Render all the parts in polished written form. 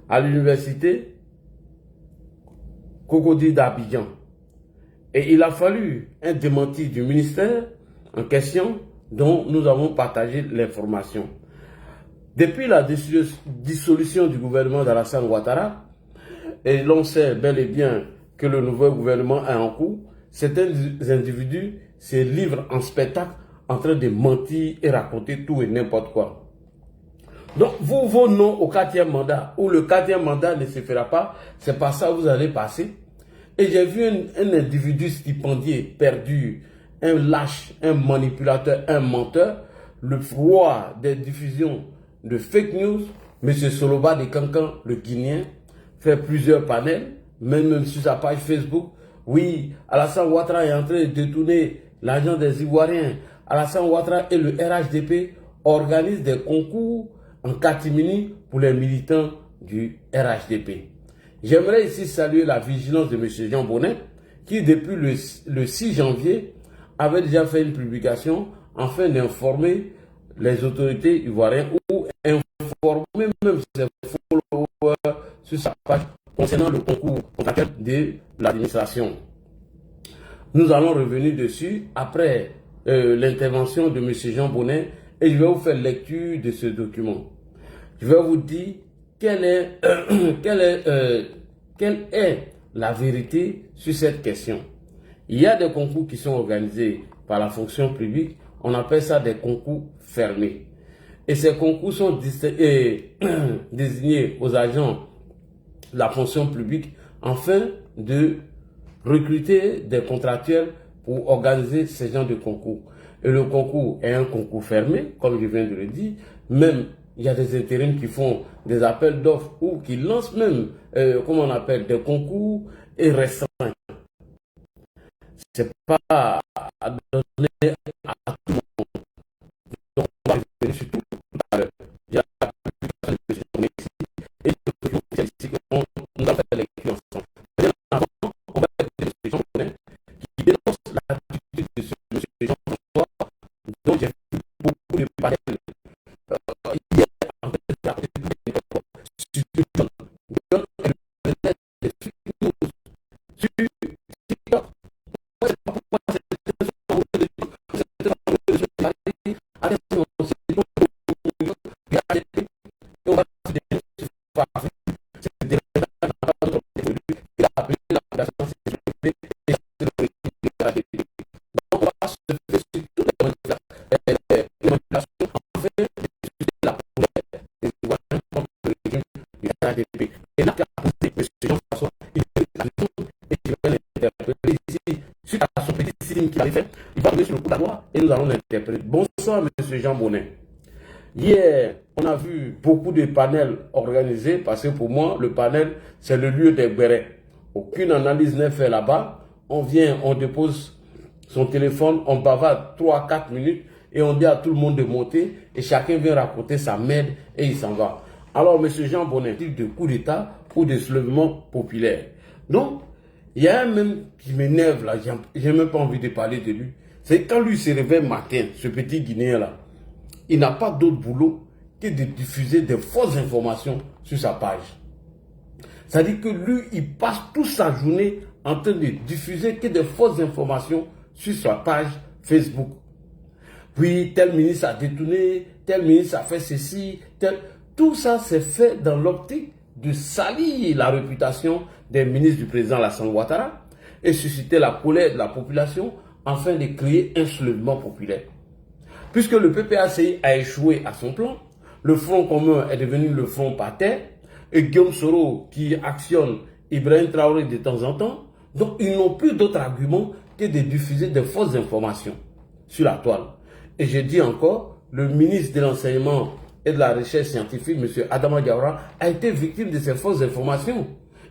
à l'université Cocody d'Abidjan. Et il a fallu un démenti du ministère en question dont nous avons partagé l'information. Depuis la dissolution du gouvernement d'Alassane Ouattara, et l'on sait bel et bien que le nouveau gouvernement est en cours, certains individus se livrent en spectacle en train de mentir et raconter tout et n'importe quoi. Donc, vos noms au 4e mandat, ou le 4e mandat ne se fera pas, c'est par ça que vous allez passer. Et j'ai vu un individu stipendié, perdu, un lâche, un manipulateur, un menteur, le roi des diffusions de fake news, M. Soloba de Cancan, le Guinéen, fait plusieurs panels, même sur sa page Facebook. Oui, Alassane Ouattara est en train de détourner l'argent des Ivoiriens. Alassane Ouattara et le RHDP organisent des concours en catimini pour les militants du RHDP. J'aimerais ici saluer la vigilance de M. Jean Bonnet, qui depuis le 6 janvier avait déjà fait une publication afin d'informer les autorités ivoiriennes ou informer même ses followers sur sa page concernant le concours de l'administration. Nous allons revenir dessus après l'intervention de M. Jean Bonnet et je vais vous faire lecture de ce document. Je vais vous dire quelle est la vérité sur cette question. Il y a des concours qui sont organisés par la fonction publique, on appelle ça des concours fermés. Et ces concours sont désignés aux agents de la fonction publique afin de recruter des contractuels pour organiser ces genres de concours. Et le concours est un concours fermé, comme je viens de le dire. Même, il y a des intérims qui font des appels d'offres ou qui lancent même, comment on appelle, des concours et restreints. C'est pas à donner à tout le monde. Donc, on va revenir sur tout à l'heure. Il y a la publication de ce qu'on est ici et le document ici qu'on va faire les lecture ensemble. Avant, on va faire des discussions qui dénoncent l'attitude de ce monsieur Jean-François, dont j'ai vu beaucoup de panels hier en fait de la sur John et le net des fake news sur TikTok. Moi, c'est pas pourquoi et là, M. Jean-François, il a raison et je vais l'interpréter ici. Suite à son petit signe qu'il avait fait, il va revenir sur le coup de la loi et nous allons l'interpréter. Bonsoir, M. Jean Bonnet. Hier, on a vu beaucoup de panels organisés parce que pour moi, le panel, c'est le lieu des bérets. Aucune analyse n'est faite là-bas. On vient, on dépose son téléphone, on bavarde 3-4 minutes et on dit à tout le monde de monter et chacun vient raconter sa merde et il s'en va. Alors, M. Jean Bonnet, de coup d'État ou de soulèvement populaire. Donc, il y a un même qui m'énerve là, j'ai même pas envie de parler de lui. C'est quand lui se réveille matin, ce petit Guinéen là, il n'a pas d'autre boulot que de diffuser des fausses informations sur sa page. C'est-à-dire que lui, il passe toute sa journée en train de diffuser que des fausses informations sur sa page Facebook. Puis, tel ministre a détourné, tel ministre a fait ceci, tel... Tout ça, c'est fait dans l'optique de salir la réputation des ministres du président Alassane Ouattara et susciter la colère de la population afin de créer un soulèvement populaire. Puisque le PPACI a échoué à son plan, le Front commun est devenu le Front par terre et Guillaume Soro qui actionne Ibrahim Traoré de temps en temps, donc ils n'ont plus d'autre argument que de diffuser des fausses informations sur la toile. Et je dis encore, le ministre de l'Enseignement et de la Recherche scientifique, M. Adama Diawara, a été victime de ces fausses informations.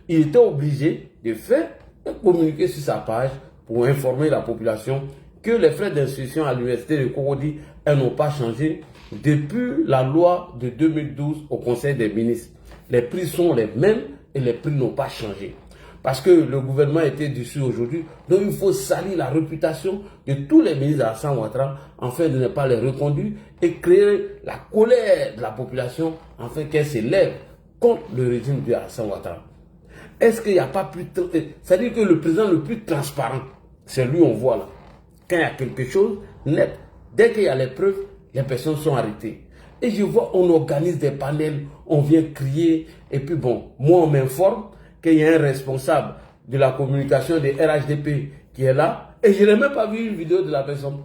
Il était obligé de faire un communiqué sur sa page pour informer la population que les frais d'inscription à l'université de Cocody n'ont pas changé depuis la loi de 2012 au Conseil des ministres. Les prix sont les mêmes et les prix n'ont pas changé. parce que le gouvernement était dessus aujourd'hui. Donc il faut salir la réputation de tous les ministres d'Alassane Ouattara afin de ne pas les reconduire et créer la colère de la population afin qu'elle s'élève contre le régime de Alassane Ouattara. Est-ce qu'il n'y a pas plus... C'est-à-dire que le président le plus transparent, c'est lui on voit là. Quand il y a quelque chose net, dès qu'il y a les preuves, les personnes sont arrêtées. Et je vois, on organise des panels, on vient crier, et puis bon, moi on m'informe qu'il y a un responsable de la communication des RHDP qui est là, et je n'ai même pas vu une vidéo de la personne.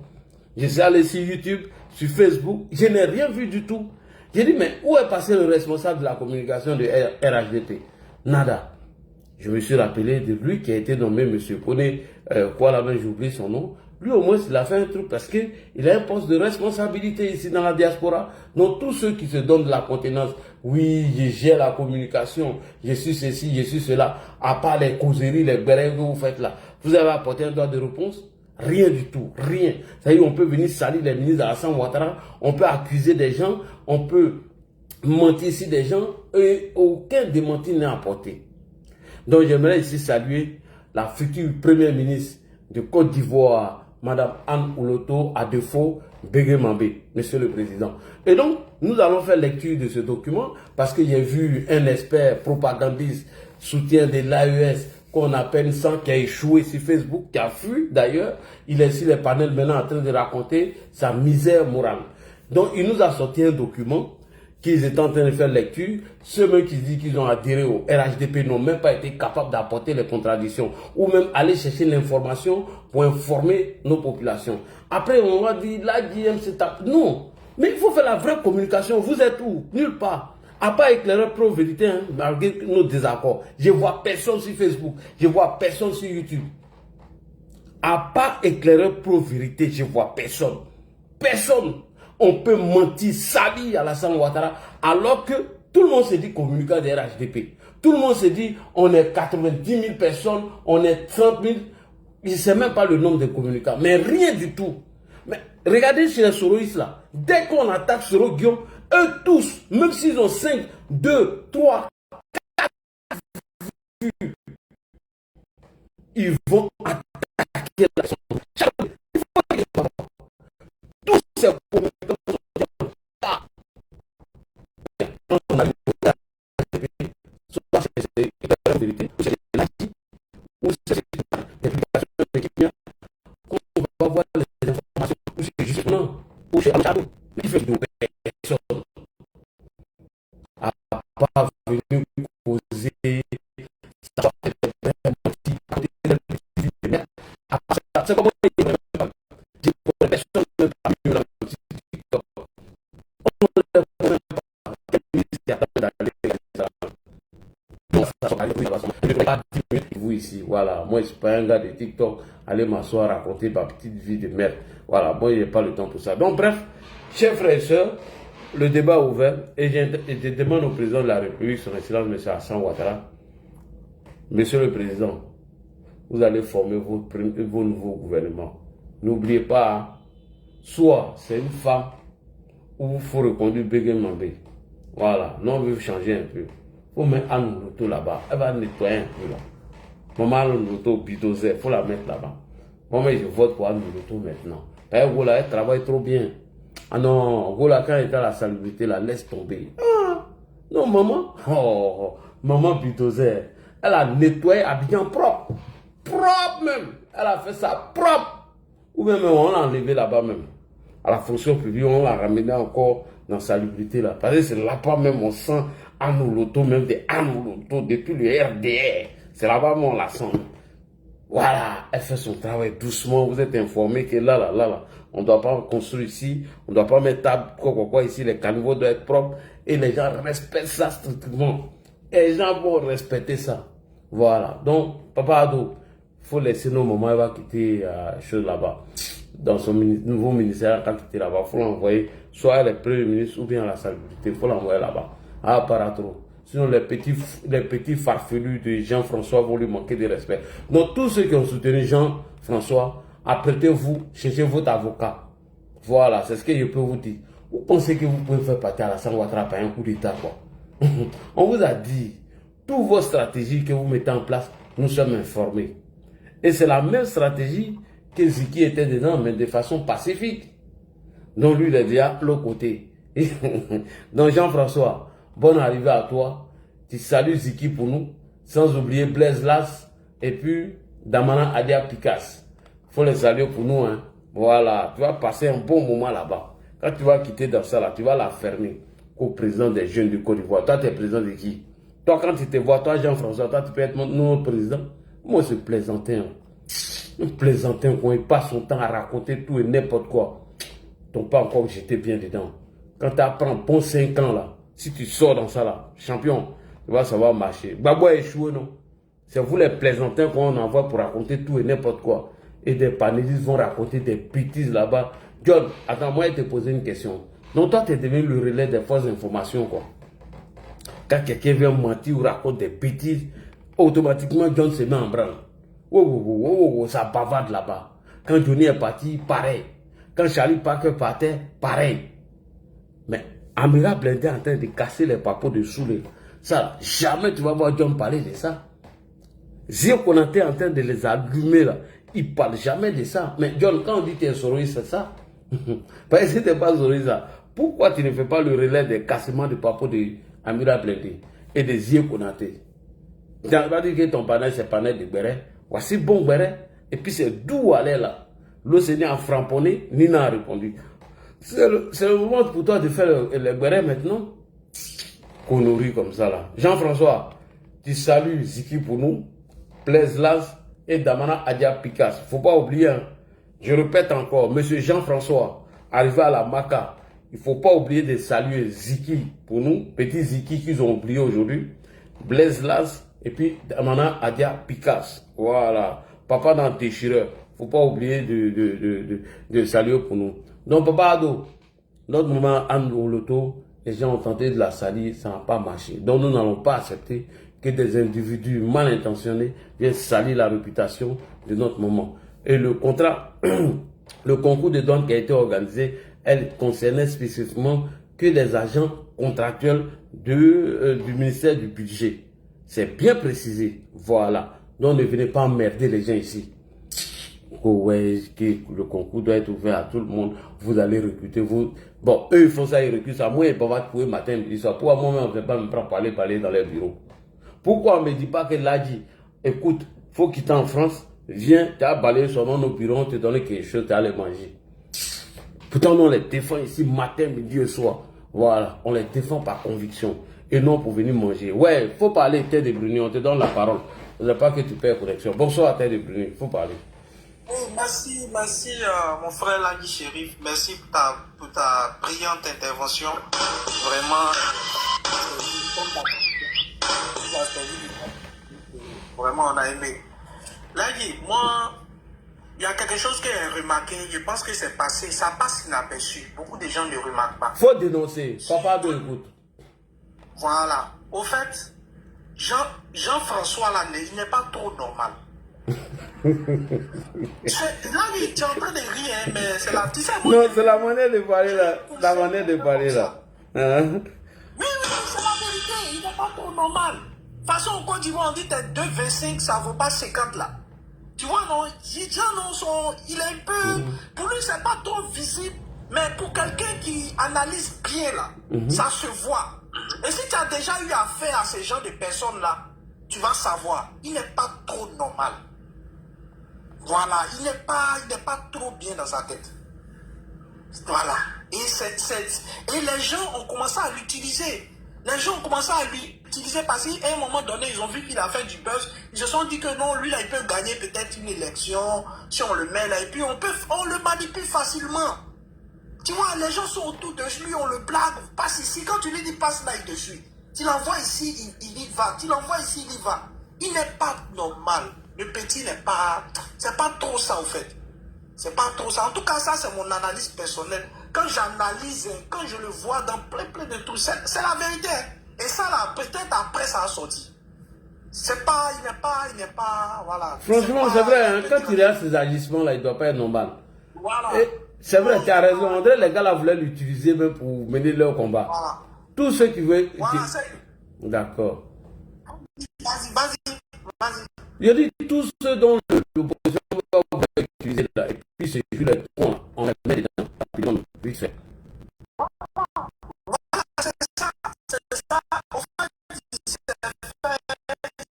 Je suis allé sur YouTube, sur Facebook, je n'ai rien vu du tout. J'ai dit, mais où est passé le responsable de la communication de RHDP? Nada. Je me suis rappelé de lui qui a été nommé M. Kone, quoi là-bas, j'ai oublié son nom. Lui, au moins, il a fait un truc parce qu'il a un poste de responsabilité ici dans la diaspora. Donc, tous ceux qui se donnent de la contenance, oui, je gère la communication, je suis ceci, je suis cela, à part les causeries, les bérets que vous faites là, vous avez apporté un droit de réponse? Rien du tout, rien. C'est-à-dire, on peut venir salir les ministres d'Alassane Ouattara, on peut accuser des gens, on peut mentir sur des gens, et aucun démenti n'est apporté. Donc, j'aimerais ici saluer la future première ministre de Côte d'Ivoire, Madame Anne Ouloto, à défaut, Bégué Mambé, Monsieur le Président. Et donc, nous allons faire lecture de ce document parce que j'ai vu un expert propagandiste, soutien de l'AES, qu'on appelle sans, qui a échoué sur Facebook, qui a fui d'ailleurs. Il est sur les panels maintenant en train de raconter sa misère morale. Donc, il nous a sorti un document qu'ils étaient en train de faire lecture. Ceux-mêmes qui disent qu'ils ont adhéré au RHDP n'ont même pas été capables d'apporter les contradictions ou même aller chercher l'information pour informer nos populations. Après, on va dire, la GM c'est tape. Non, mais il faut faire la vraie communication. Vous êtes où? Nulle part. À part éclairer pro-vérité, hein, malgré nos désaccords. Je vois personne sur Facebook. Je vois personne sur YouTube. À part éclairer pro-vérité, je vois personne. Personne. On peut mentir, salir Alassane Ouattara, alors que tout le monde se dit communicant des RHDP. Tout le monde se dit, on est 90 000 personnes, on est 30 000. Je ne sais même pas le nombre de communicants, mais rien du tout. Mais regardez chez les Soroïstes là, dès qu'on attaque Soro Guillaume, eux tous, même s'ils ont 5, 2, 3, 4 vues, ils vont attaquer la Sono. Tous ces communicants vous ici, voilà, moi je suis pas un gars de TikTok, aller m'asseoir raconter ma petite vie de merde, voilà, moi il n'y a pas le temps pour ça. Donc bref, chers frères et sœurs, le débat est ouvert et je demande au président de la République, son excellence M. Alassane Ouattara, Monsieur le Président, vous allez former vos nouveaux gouvernements. N'oubliez pas, soit c'est une femme ou il faut reconduire Bégué Mambé. Voilà, non, on veut changer un peu. Il faut mettre Anne Ouloto là-bas. Elle va nettoyer un peu là. Maman Anne Ouloto, Bidozé, il faut la mettre là-bas. Moi, mais je vote pour Anne Ouloto maintenant. Elle travaille trop bien. Ah non, Gola, quand elle est à la salubrité, la laisse tomber. Ah, non, maman. Oh, maman Bidozé, elle a nettoyé Abidjan propre. Propre même. Elle a fait ça propre. Ou même on l'a enlevé là-bas même. À la fonction publique, on l'a ramené encore dans salubrité là. Parce que c'est là-bas même, on sent Anne Ouloto, même des Anne Ouloto, depuis le RDR. C'est là-bas on la sent. Voilà, elle fait son travail doucement. Vous êtes informés que là, on ne doit pas construire ici, on ne doit pas mettre table, quoi ici, les caniveaux doivent être propres. Et les gens respectent ça strictement. Et les gens vont respecter ça. Voilà. Donc, Papa Ado, il faut laisser nos mamans, elle va quitter chose là-bas. Dans son nouveau ministère, quand quitter là-bas, il faut l'envoyer soit les premiers ministres ou bien à la salubrité, il faut l'envoyer là-bas. À Paratro. Sinon, les petits farfelus de Jean-François vont lui manquer de respect. Donc, tous ceux qui ont soutenu Jean-François, apprêtez-vous, cherchez votre avocat. Voilà, c'est ce que je peux vous dire. Vous pensez que vous pouvez faire partir Alassane Ouattara par un coup d'État, quoi. On vous a dit, toutes vos stratégies que vous mettez en place, nous sommes informés. Et c'est la même stratégie que Ziki était dedans, mais de façon pacifique. Donc lui, il est déjà l'autre côté. Donc Jean-François, bonne arrivée à toi. Tu salues Ziki pour nous, sans oublier Blaise Las et puis Damana Adia Picasse. Il faut les saluer pour nous. Hein. Voilà, tu vas passer un bon moment là-bas. Quand tu vas quitter dans ça, là, tu vas la fermer au président des jeunes du Côte d'Ivoire. Toi, tu es président de qui? Toi, quand tu te vois, toi, Jean-François, toi, tu peux être notre président. Moi, c'est plaisantin. Un plaisantin, quand il passe son temps à raconter tout et n'importe quoi. Tu n'as pas encore jeté bien dedans. Quand tu apprends bon 5 ans, là, si tu sors dans ça, là, champion, tu vas savoir marcher. Babo a échoué, non? C'est vous les plaisantins qu'on envoie pour raconter tout et n'importe quoi. Et des panélistes vont raconter des bêtises là-bas. John, attends, moi, je te poser une question. Donc, toi, tu es devenu le relais des fausses informations, quoi. Quand quelqu'un vient mentir ou raconte des bêtises, automatiquement, John se met en branle. Ça bavarde là-bas. Quand Johnny est parti, pareil. Quand Charlie Parker partait, pareil. Mais Amira Blindé est en train de casser les papos de Soulé. Ça, jamais tu vas voir John parler de ça. Zio Konaté est en train de les allumer là. Il ne parle jamais de ça. Mais John, quand on dit que tu es Soroïs, c'est ça. Parce que si tu n'es pas Soroïs, pourquoi tu ne fais pas le relais des cassements de papos de Amira Blindé et de Zio Konaté? Tu vas dire que ton panel, c'est panel de Béret. Voici bon Béret. Et puis c'est d'où aller là. L'Océanie a framponné, Nina a répondu. C'est le moment pour toi de faire le Béret maintenant. Connerie comme ça là. Jean-François, tu salues Ziki pour nous, Blaise Las et Damana Adia Picasse. Faut pas oublier, hein. Je répète encore, monsieur Jean-François, arrivé à la Maca, il faut pas oublier de saluer Ziki pour nous, petit Ziki qu'ils ont oublié aujourd'hui, Blaise Las et puis Damana Adia Picasse. Voilà. Papa dans le déchireur. Faut pas oublier de saluer pour nous. Donc, Papa Ado, notre moment Anne Loto, les gens ont tenté de la salir, ça n'a pas marché. Donc, nous n'allons pas accepter que des individus mal intentionnés viennent salir la réputation de notre moment. Et le contrat, le concours de douane qui a été organisé, elle concernait spécifiquement que les agents contractuels du ministère du Budget. C'est bien précisé. Voilà. Donc, ne venez pas emmerder les gens ici. Ouais, que le concours doit être ouvert à tout le monde. Vous allez recruter. Vous... Bon, eux, ils font ça, ils recrutent ça. Moi, ils peuvent trouver matin, midi, soir. Pourquoi moi-même, on ne peut pas me prendre parler dans les bureaux? Pourquoi on ne me dit pas que là, dit, écoute, faut quitter en France, viens, tu as balayé sur nos bureaux, on te donne quelque chose, tu as aller manger. Pourtant, nous, on les défend ici matin, midi et soir. Voilà, on les défend par conviction et non pour venir manger. Ouais, il faut parler, Terre de Bruni, on te donne la parole. Je ne veux pas que tu perds connexion. Bonsoir, Terre de Bruni, il faut parler. Oh, merci, mon frère Lagui Chérif. Merci pour ta brillante intervention. Vraiment, vraiment, on a aimé. Lagui, moi, il y a quelque chose que j'ai remarqué. Je pense que c'est passé, ça passe inaperçu. Beaucoup de gens ne remarquent pas. Faut dénoncer. Papa de écoute. Voilà. Au fait, Jean-François là, il n'est pas trop normal. Là, oui, tu es en train de rire, hein, mais c'est la... Tu sais, moi, non, c'est la manière de parler là. La manière de parler là. Hein? Oui, c'est la vérité. Il n'est pas trop normal. De toute façon, au Côte d'Ivoire, on dit que 2,25, ça ne vaut pas 50 là. Tu vois, non, il est un peu... Pour lui, c'est pas trop visible. Mais pour quelqu'un qui analyse bien là, ça se voit. Et si tu as déjà eu affaire à ce genre de personnes là, tu vas savoir, il n'est pas trop normal. Voilà, il n'est pas trop bien dans sa tête. Voilà. Et les gens ont commencé à l'utiliser. Les gens ont commencé à l'utiliser parce qu'à un moment donné, ils ont vu qu'il a fait du buzz. Ils se sont dit que non, lui là, il peut gagner peut-être une élection si on le met là. Et puis on le manipule facilement. Tu vois, les gens sont autour de lui, on le blague. Passe ici, quand tu lui dis passe là, il te suit. Tu l'envoies ici, il y va. Tu l'envoies ici, il y va. Il n'est pas normal. Le petit n'est pas... C'est pas trop ça, en fait. C'est pas trop ça. En tout cas, ça, c'est mon analyse personnelle. Quand j'analyse, quand je le vois dans plein de trucs, c'est la vérité. Et ça, là, peut-être après, ça a sorti. C'est pas... Il n'est pas... Voilà. Franchement, c'est vrai, hein, quand il regarde ces agissements-là, il ne doit pas être normal. Voilà. C'est vrai, tu as raison. André, les gars là voulaient l'utiliser même pour mener leur combat. Voilà. Tous ceux qui veulent... Voilà, D'accord. Vas-y. Je dis tout ce dont l'opposition va utiliser là, et puis c'est juste les points, on les met dedans, rapidement, vite fait. C'est ça, c'est ça. Au fait, il s'est fait,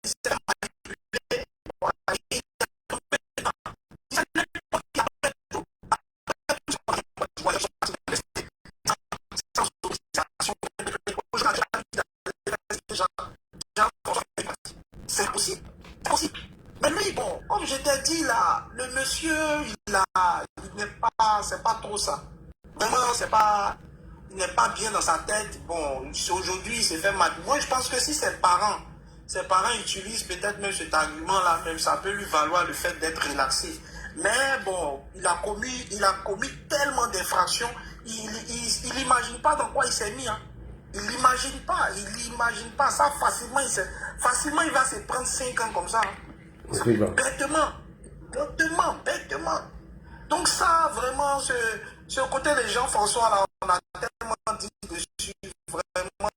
il s'est manipulé. C'est possible. C'est possible. Mais lui, bon, comme je t'ai dit là, le monsieur, il n'est pas, c'est pas trop ça. Vraiment, c'est pas, il n'est pas bien dans sa tête. Bon, aujourd'hui, il s'est fait mal. Moi, je pense que si ses parents utilisent peut-être même cet argument-là, même ça peut lui valoir le fait d'être relaxé. Mais bon, il a commis tellement d'infractions, il n'imagine pas dans quoi il s'est mis. Hein. Il n'imagine pas. Ça, facilement, il va se prendre 5 ans comme ça. Hein. Bêtement. Donc ça, vraiment, ce côté des Jean-François, là, on a tellement dit dessus. Vraiment,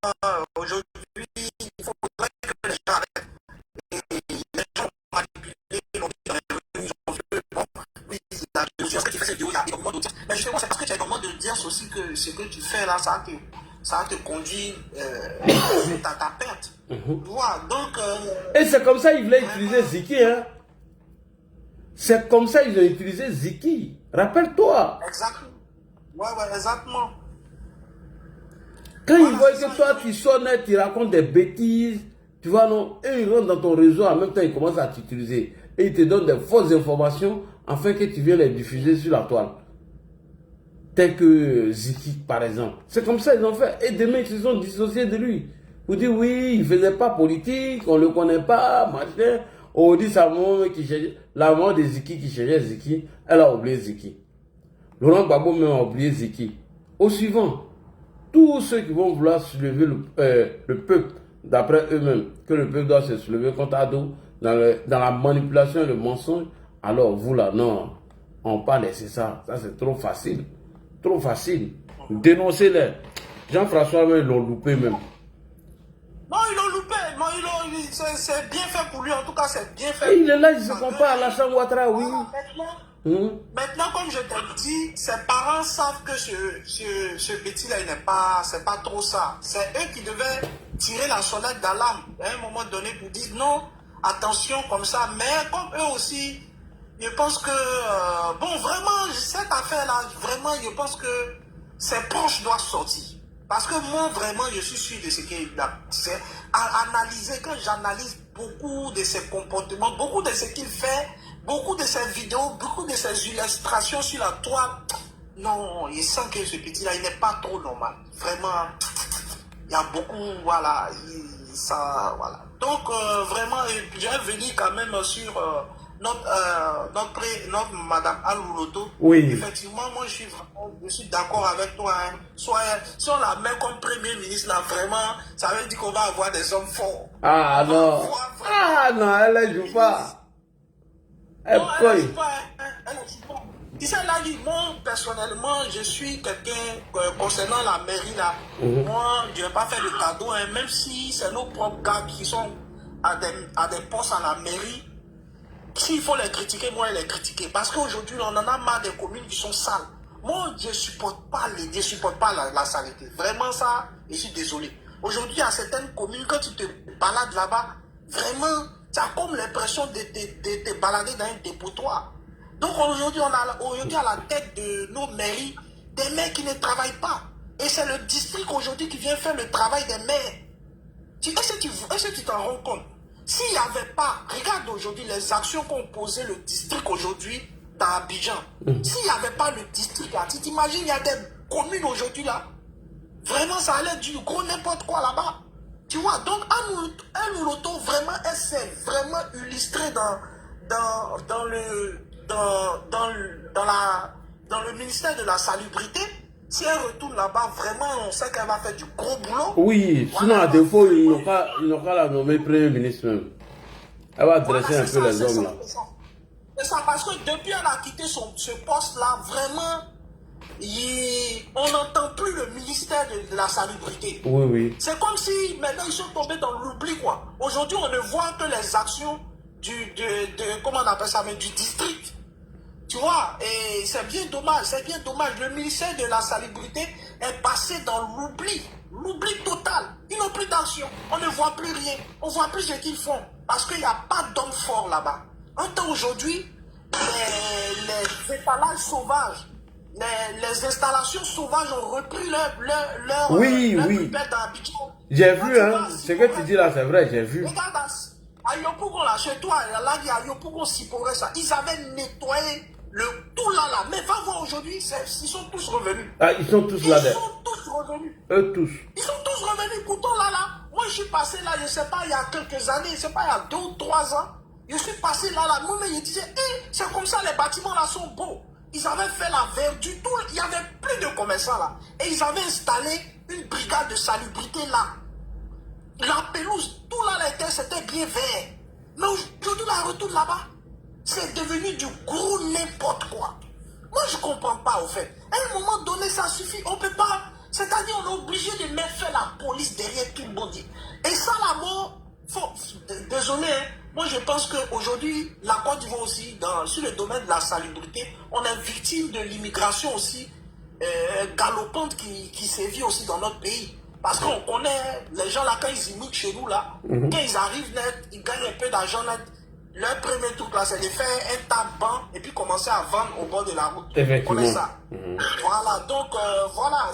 aujourd'hui, il faudrait que les gens arrêtent. Et les gens manipulés, ils ont vu, bon, oui, la ce que tu fais, c'est vidéo, il y a énormément d'audience. Mais justement, c'est parce que tu as énormément d'audience aussi que ce que tu fais là, ça te conduit à ta perte. Voilà, donc... Et c'est comme ça qu'il voulait utiliser Ziki, hein. C'est comme ça qu'ils ont utilisé Ziki. Rappelle-toi. Exactement. Ouais, exactement. Quand ils voient que toi, tu sonnes, tu racontes des bêtises, tu vois, non, et ils rentrent dans ton réseau, en même temps, ils commencent à t'utiliser. Et ils te donnent des fausses informations afin que tu viennes les diffuser sur la toile. Tel que Ziki, par exemple. C'est comme ça qu'ils ont fait. Et demain, ils se sont dissociés de lui. Vous dites, oui, il ne faisait pas politique, on ne le connaît pas, machin. On dit sa maman qui cherchait, la maman de Ziki qui cherchait Ziki, elle a oublié Ziki. Laurent Gbagbo même a oublié Ziki. Au suivant, tous ceux qui vont vouloir soulever le peuple, d'après eux-mêmes, que le peuple doit se soulever contre Ado, dans la manipulation et le mensonge, alors vous là, non, on pas laisser ça. Ça c'est trop facile. Trop facile. Dénoncez-les. Jean-François même, ils l'ont loupé même. Non, ils l'ont loupé. Non, c'est bien fait pour lui. En tout cas, c'est bien fait. Et il est là, il se compare à Alassane Ouattara, oui. Maintenant, comme je te dis, ses parents savent que ce petit-là, c'est pas trop ça. C'est eux qui devaient tirer la sonnette d'alarme à un moment donné pour dire non, attention comme ça. Mais comme eux aussi, je pense que, bon, vraiment, cette affaire-là, vraiment, je pense que ses proches doivent sortir. Parce que moi, vraiment, je suis sûr de ce qu'il a. C'est analyser, quand j'analyse beaucoup de ses comportements, beaucoup de ce qu'il fait, beaucoup de ses vidéos, beaucoup de ses illustrations sur la toile, non, il sent que ce petit-là, il n'est pas trop normal. Vraiment, il y a beaucoup, voilà, ça, voilà. Donc, vraiment, je vais venir quand même sur notre Madame Alouloto. Oui. Effectivement, moi, je suis d'accord avec toi. Hein. Soit si on la met comme Premier ministre, là, vraiment, ça veut dire qu'on va avoir des hommes forts. Ah non. Ah non, elle ne joue pas. Elle ne joue pas. Elle ne joue pas. Tu sais, là, moi, personnellement, je suis quelqu'un, concernant la mairie, là, moi, je n'ai pas fait de cadeau, hein, même si c'est nos propres gars qui sont à des postes à la mairie. S'il faut les critiquer, moi, les critiquer. Parce qu'aujourd'hui, on en a marre des communes qui sont sales. Moi, je ne supporte pas la saleté. Vraiment, ça, je suis désolé. Aujourd'hui, il y a certaines communes, quand tu te balades là-bas, vraiment, tu as comme l'impression de te balader dans un dépotoir. Donc aujourd'hui, on a à la tête de nos mairies des maires qui ne travaillent pas. Et c'est le district aujourd'hui qui vient faire le travail des maires. Est-ce que tu t'en rends compte? S'il n'y avait pas, regarde aujourd'hui les actions qu'ont posé le district aujourd'hui dans Abidjan. S'il n'y avait pas le district là, tu t'imagines, il y a des communes aujourd'hui là. Vraiment, ça allait du gros n'importe quoi là-bas. Tu vois, donc Alouloto, vraiment, elle s'est vraiment illustrée dans le ministère de la Salubrité. Si elle retourne là-bas, vraiment, on sait qu'elle va faire du gros boulot. Oui, sinon, voilà, à défaut, il n'aura la nommée Premier ministre même. Elle va dresser un peu les hommes là. C'est ça, parce que depuis qu'elle a quitté ce poste-là, vraiment, on n'entend plus le ministère de la Salubrité. Oui. C'est comme si maintenant ils sont tombés dans l'oubli, quoi. Aujourd'hui, on ne voit que les actions comment on appelle ça, mais du district. Tu vois, et c'est bien dommage, c'est bien dommage. Le ministère de la Salubrité est passé dans l'oubli total. Ils n'ont plus d'action, on ne voit plus rien, on ne voit plus ce qu'ils font, parce qu'il n'y a pas d'hommes forts là-bas. En temps aujourd'hui, les étalages sauvages, les installations sauvages ont repris leur oui. pulpette à Abidjan. J'ai vu, hein, ce que tu dis là, c'est vrai, j'ai vu. Regarde, à Yopougon, là, chez toi, là, il y a Yopougon, Sipore, ça. Ils avaient nettoyé tout là. Mais va voir aujourd'hui, ils sont tous revenus. Ah, ils sont tous là. Ils sont tous revenus. Eux tous. Ils sont tous revenus. Pourtant, là, moi, je suis passé là, je ne sais pas, il y a quelques années, je ne sais pas, il y a 2 ou 3 ans. Je suis passé là, moi-même, je disais, c'est comme ça, les bâtiments là sont beaux. Ils avaient fait la verdure, il n'y avait plus de commerçants là. Et ils avaient installé une brigade de salubrité là. La pelouse, tout là, c'était bien vert. Mais aujourd'hui, la retourne là-bas, c'est devenu du gros n'importe quoi. Moi, je ne comprends pas, au fait. À un moment donné, ça suffit. On ne peut pas. C'est-à-dire, on est obligé de mettre la police derrière tout le monde. Et ça, la mort, désolé, hein, moi, je pense qu'aujourd'hui, la Côte d'Ivoire aussi, sur le domaine de la salubrité, on est victime de l'immigration aussi galopante qui sévit aussi dans notre pays. Parce qu'on connaît les gens là, quand ils immigrent chez nous là, quand ils arrivent net, ils gagnent un peu d'argent net. Leur premier truc là, c'est de faire un tabac et puis commencer à vendre au bord de la route. Effectivement. On connaît ça. Voilà, donc voilà,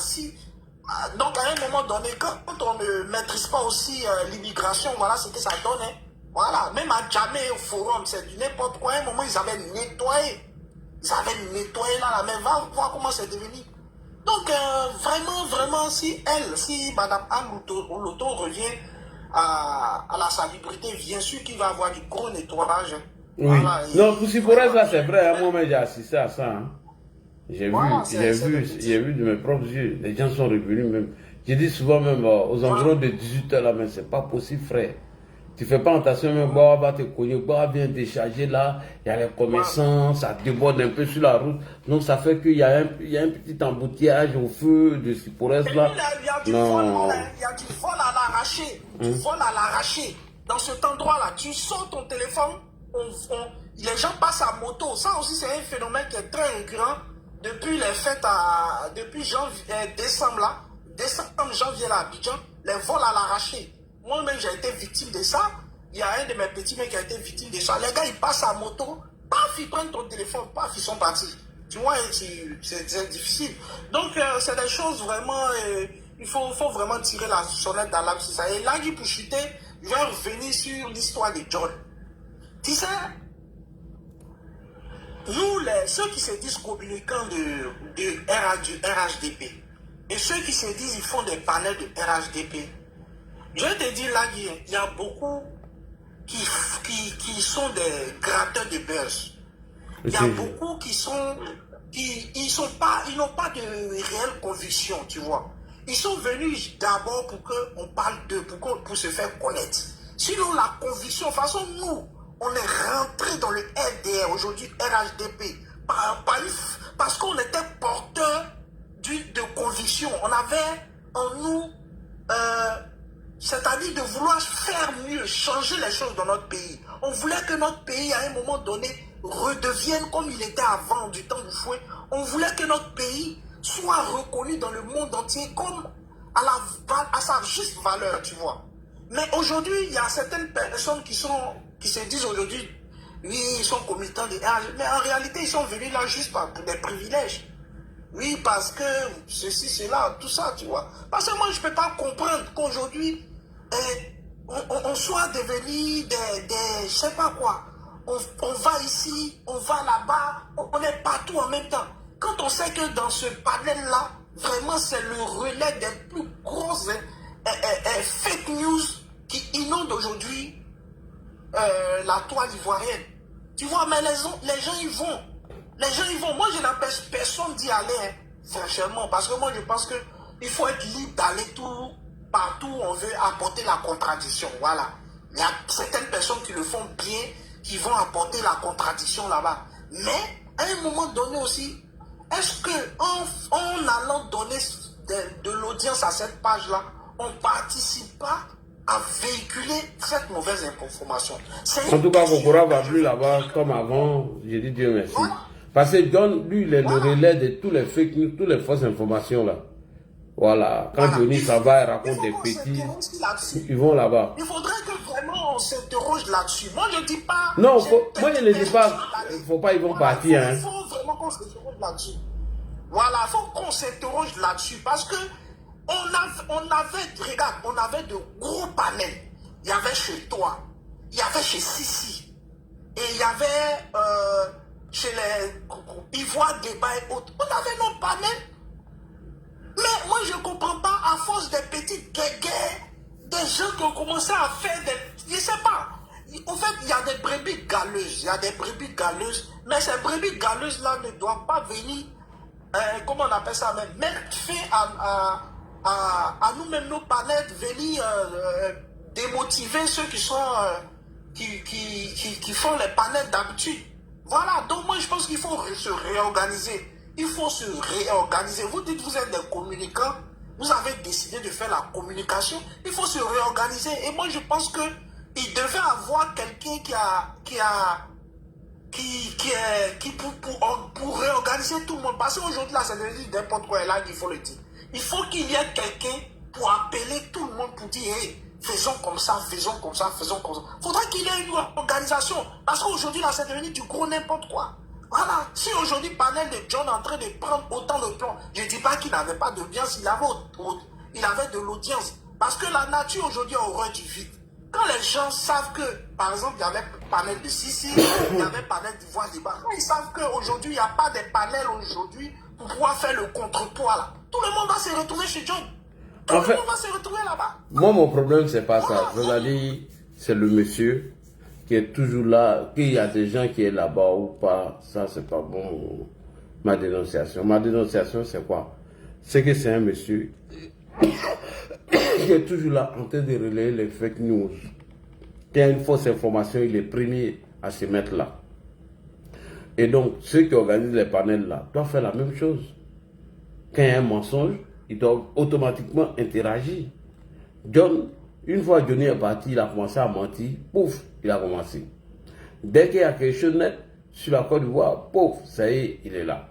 donc à un moment donné, quand on ne maîtrise pas aussi l'immigration, voilà ce que ça donne. Hein. Voilà, même à Djamé au forum, c'est du n'importe quoi. À un moment, ils avaient nettoyé. Ils avaient nettoyé là, mais va voir comment c'est devenu. Donc, vraiment, si Mme Anne Oloto revient à la salubrité, bien sûr qu'il va avoir du gros nettoyage. Oui. Voilà, non, pour Sipora, ça c'est vrai, hein, moi-même j'ai assisté à ça. Hein. J'ai vu de mes propres yeux, les gens sont revenus même. J'ai dit souvent même aux environs de 18h là, mais c'est pas possible, frère. Tu fais pas attention, même Boa va te cogner, Boa vient décharger là, il y a les commerçants, ça déborde un peu sur la route. Donc ça fait qu'il y a un petit embouteillage au feu de Sipores là. Il y a du vol à l'arraché. Du vol à l'arraché. Dans cet endroit-là, tu sors ton téléphone, les gens passent à moto. Ça aussi, c'est un phénomène qui est très récurrent depuis les fêtes depuis décembre là. Décembre, janvier là, à Abidjan, les vols à l'arraché. Moi-même, j'ai été victime de ça. Il y a un de mes petits mecs qui a été victime de ça. Les gars, ils passent à moto, paf, ils prennent ton téléphone, paf, ils sont partis. Tu vois, c'est difficile. Donc, c'est des choses vraiment... il faut vraiment tirer la sonnette d'alarme sur ça. Et là, pour chuter, je vais revenir sur l'histoire de John. Tu sais, nous, ceux qui se disent communicants du RHDP, et ceux qui se disent ils font des panels de RHDP, je te dis là, il y a beaucoup qui sont des gratteurs de buzz. Il y a beaucoup ils n'ont pas de réelle conviction, tu vois. Ils sont venus d'abord pour qu'on parle d'eux, pour se faire connaître. Sinon, la conviction, de toute façon, nous, on est rentré dans le RDR, aujourd'hui RHDP, parce qu'on était porteurs de conviction. On avait en nous... c'est-à-dire de vouloir faire mieux, changer les choses dans notre pays. On voulait que notre pays, à un moment donné, redevienne comme il était avant du temps du fouet. On voulait que notre pays soit reconnu dans le monde entier comme à sa juste valeur, tu vois. Mais aujourd'hui, il y a certaines personnes qui se disent aujourd'hui, oui, ils sont committants de RH, mais en réalité, ils sont venus là juste pour des privilèges. Oui, parce que ceci, cela, tout ça, tu vois. Parce que moi, je ne peux pas comprendre qu'aujourd'hui, on soit devenu je ne sais pas quoi. On va ici, on va là-bas, on est partout en même temps. Quand on sait que dans ce panel-là, vraiment, c'est le relais des plus grosses fake news qui inondent aujourd'hui la toile ivoirienne. Tu vois, mais les gens y vont. Les gens y vont. Moi, je n'empêche personne d'y aller, hein, franchement. Parce que moi, je pense qu'il faut être libre d'aller partout où on veut apporter la contradiction. Voilà. Il y a certaines personnes qui le font bien, qui vont apporter la contradiction là-bas. Mais, à un moment donné aussi, est-ce qu'en allant donner de l'audience à cette page-là, on ne participe pas à véhiculer cette mauvaise information. En tout cas, Kokora va plus là-bas comme avant. J'ai dit Dieu merci. Voilà. Parce que John, lui, il est le relais de tous les fake news, toutes les fausses informations là. Voilà. Quand Johnny ça va, il raconte des petits. Ils vont là-bas. Il faudrait que vraiment on s'interroge là-dessus. Moi, je ne dis pas. Non, moi, je ne dis pas. Il ne faut pas, ils vont partir. Il faut vraiment qu'on s'interroge là-dessus. Voilà, il faut qu'on s'interroge là-dessus. Parce que regarde, on avait de gros panels. Il y avait chez toi, il y avait chez Sissi, et il y avait chez les Ivoire Débat et autres. On avait nos panels. Mais moi, je ne comprends pas, à force des petites guéguerres, des gens qui ont commencé à faire des... Je ne sais pas. En fait, il y a des brebis galeuses. Il y a des brebis galeuses. Mais ces brebis galeuses-là ne doivent pas venir, comment on appelle ça même, mettre fait à nous-mêmes, nos panels, venir démotiver ceux qui sont... qui font les panels d'habitude. Voilà. Donc moi, je pense qu'il faut se réorganiser. Il faut se réorganiser. Vous dites que vous êtes des communicants. Vous avez décidé de faire la communication. Il faut se réorganiser. Et moi, je pense qu'il devait avoir quelqu'un pour réorganiser tout le monde. Parce qu'aujourd'hui, là, c'est devenu n'importe quoi. Et là, il faut le dire. Il faut qu'il y ait quelqu'un pour appeler tout le monde pour dire hey, faisons comme ça, faisons comme ça, faisons comme ça. Il faudrait qu'il y ait une organisation. Parce qu'aujourd'hui, là, c'est devenu du gros n'importe quoi. Voilà, si aujourd'hui Panel de John est en train de prendre autant de plomb, je ne dis pas qu'il n'avait pas d'audience, il avait de l'audience. Parce que la nature aujourd'hui a horreur du vide. Quand les gens savent que, par exemple, il y avait Panel de Sissi, il y avait Panel d'Ivoire Débat, ils savent qu'aujourd'hui, il n'y a pas de panel aujourd'hui pour pouvoir faire le contrepoids là. Tout le monde va se retrouver chez John. Tout le monde va se retrouver là-bas. Moi, mon problème, c'est pas ça. Je veux dire, c'est le monsieur qui est toujours là, qu'il y a des gens qui est là-bas ou pas, ça c'est pas bon. Ma dénonciation c'est quoi? C'est que c'est un monsieur qui est toujours là en train de relayer les fake news. Qui a une fausse information, il est premier à se mettre là. Et donc, ceux qui organisent les panels là doivent faire la même chose. Quand il y a un mensonge, ils doivent automatiquement interagir. John, une fois Johnny est parti, il a commencé à mentir, pouf, il a commencé. Dès qu'il y a quelque chose de net sur la Côte d'Ivoire, pouf, ça y est, il est là.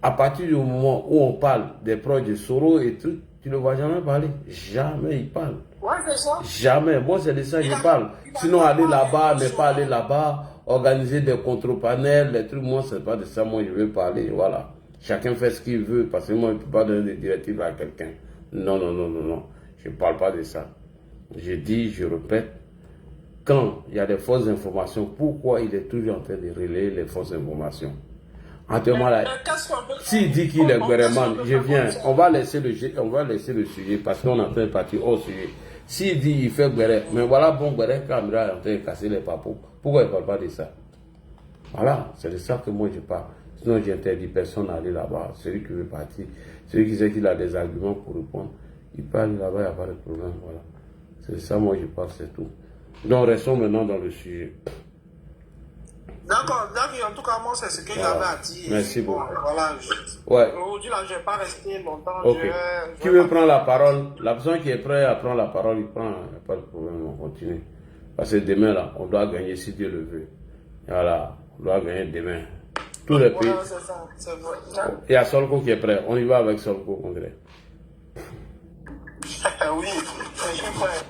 À partir du moment où on parle des proches de Soro et tout, tu ne le vois jamais parler. Jamais il parle. Ouais, c'est ça. Jamais. Moi, c'est de ça que je parle. Sinon, aller là-bas, ne pas aller là-bas, organiser des contre-panels, les trucs, moi, c'est pas de ça, moi, je veux parler. Voilà. Chacun fait ce qu'il veut, parce que moi, je ne peux pas donner des directives à quelqu'un. Non, non, non, non, non. Je ne parle pas de ça. Je dis, je répète, quand il y a des fausses informations, pourquoi il est toujours en train de relayer les fausses informations? Actuellement, là, s'il dit qu'il est gouvernement, je viens, on va laisser le sujet parce qu'on est en train de partir au sujet. S'il dit il fait Guéré, mais voilà, bon, Guéré, Kamira est en train de casser les papous. Pourquoi il ne parle pas de ça? Voilà, c'est de ça que moi je parle. Sinon, j'interdis personne à aller là-bas. Celui qui veut partir, celui qui sait qu'il a des arguments pour répondre, il parle là-bas, il n'y a pas de problème. Voilà. C'est de ça, moi je parle, c'est tout. Donc, restons maintenant dans le sujet. D'accord, en tout cas, moi, c'est ce que j'avais à dire. Merci beaucoup. Voilà, aujourd'hui, là, je ne vais pas rester longtemps. Okay. Qui veut prendre la parole? La personne qui est prête à prendre la parole, il prend. Il n'y a pas de problème, on continue. Parce que demain, là, on doit gagner si Dieu le veut. Voilà, on doit gagner demain. Tous les pays. C'est ça, c'est vrai. Il y a Solko qui est prêt. On y va avec Solko, André. Oui, je suis prêt.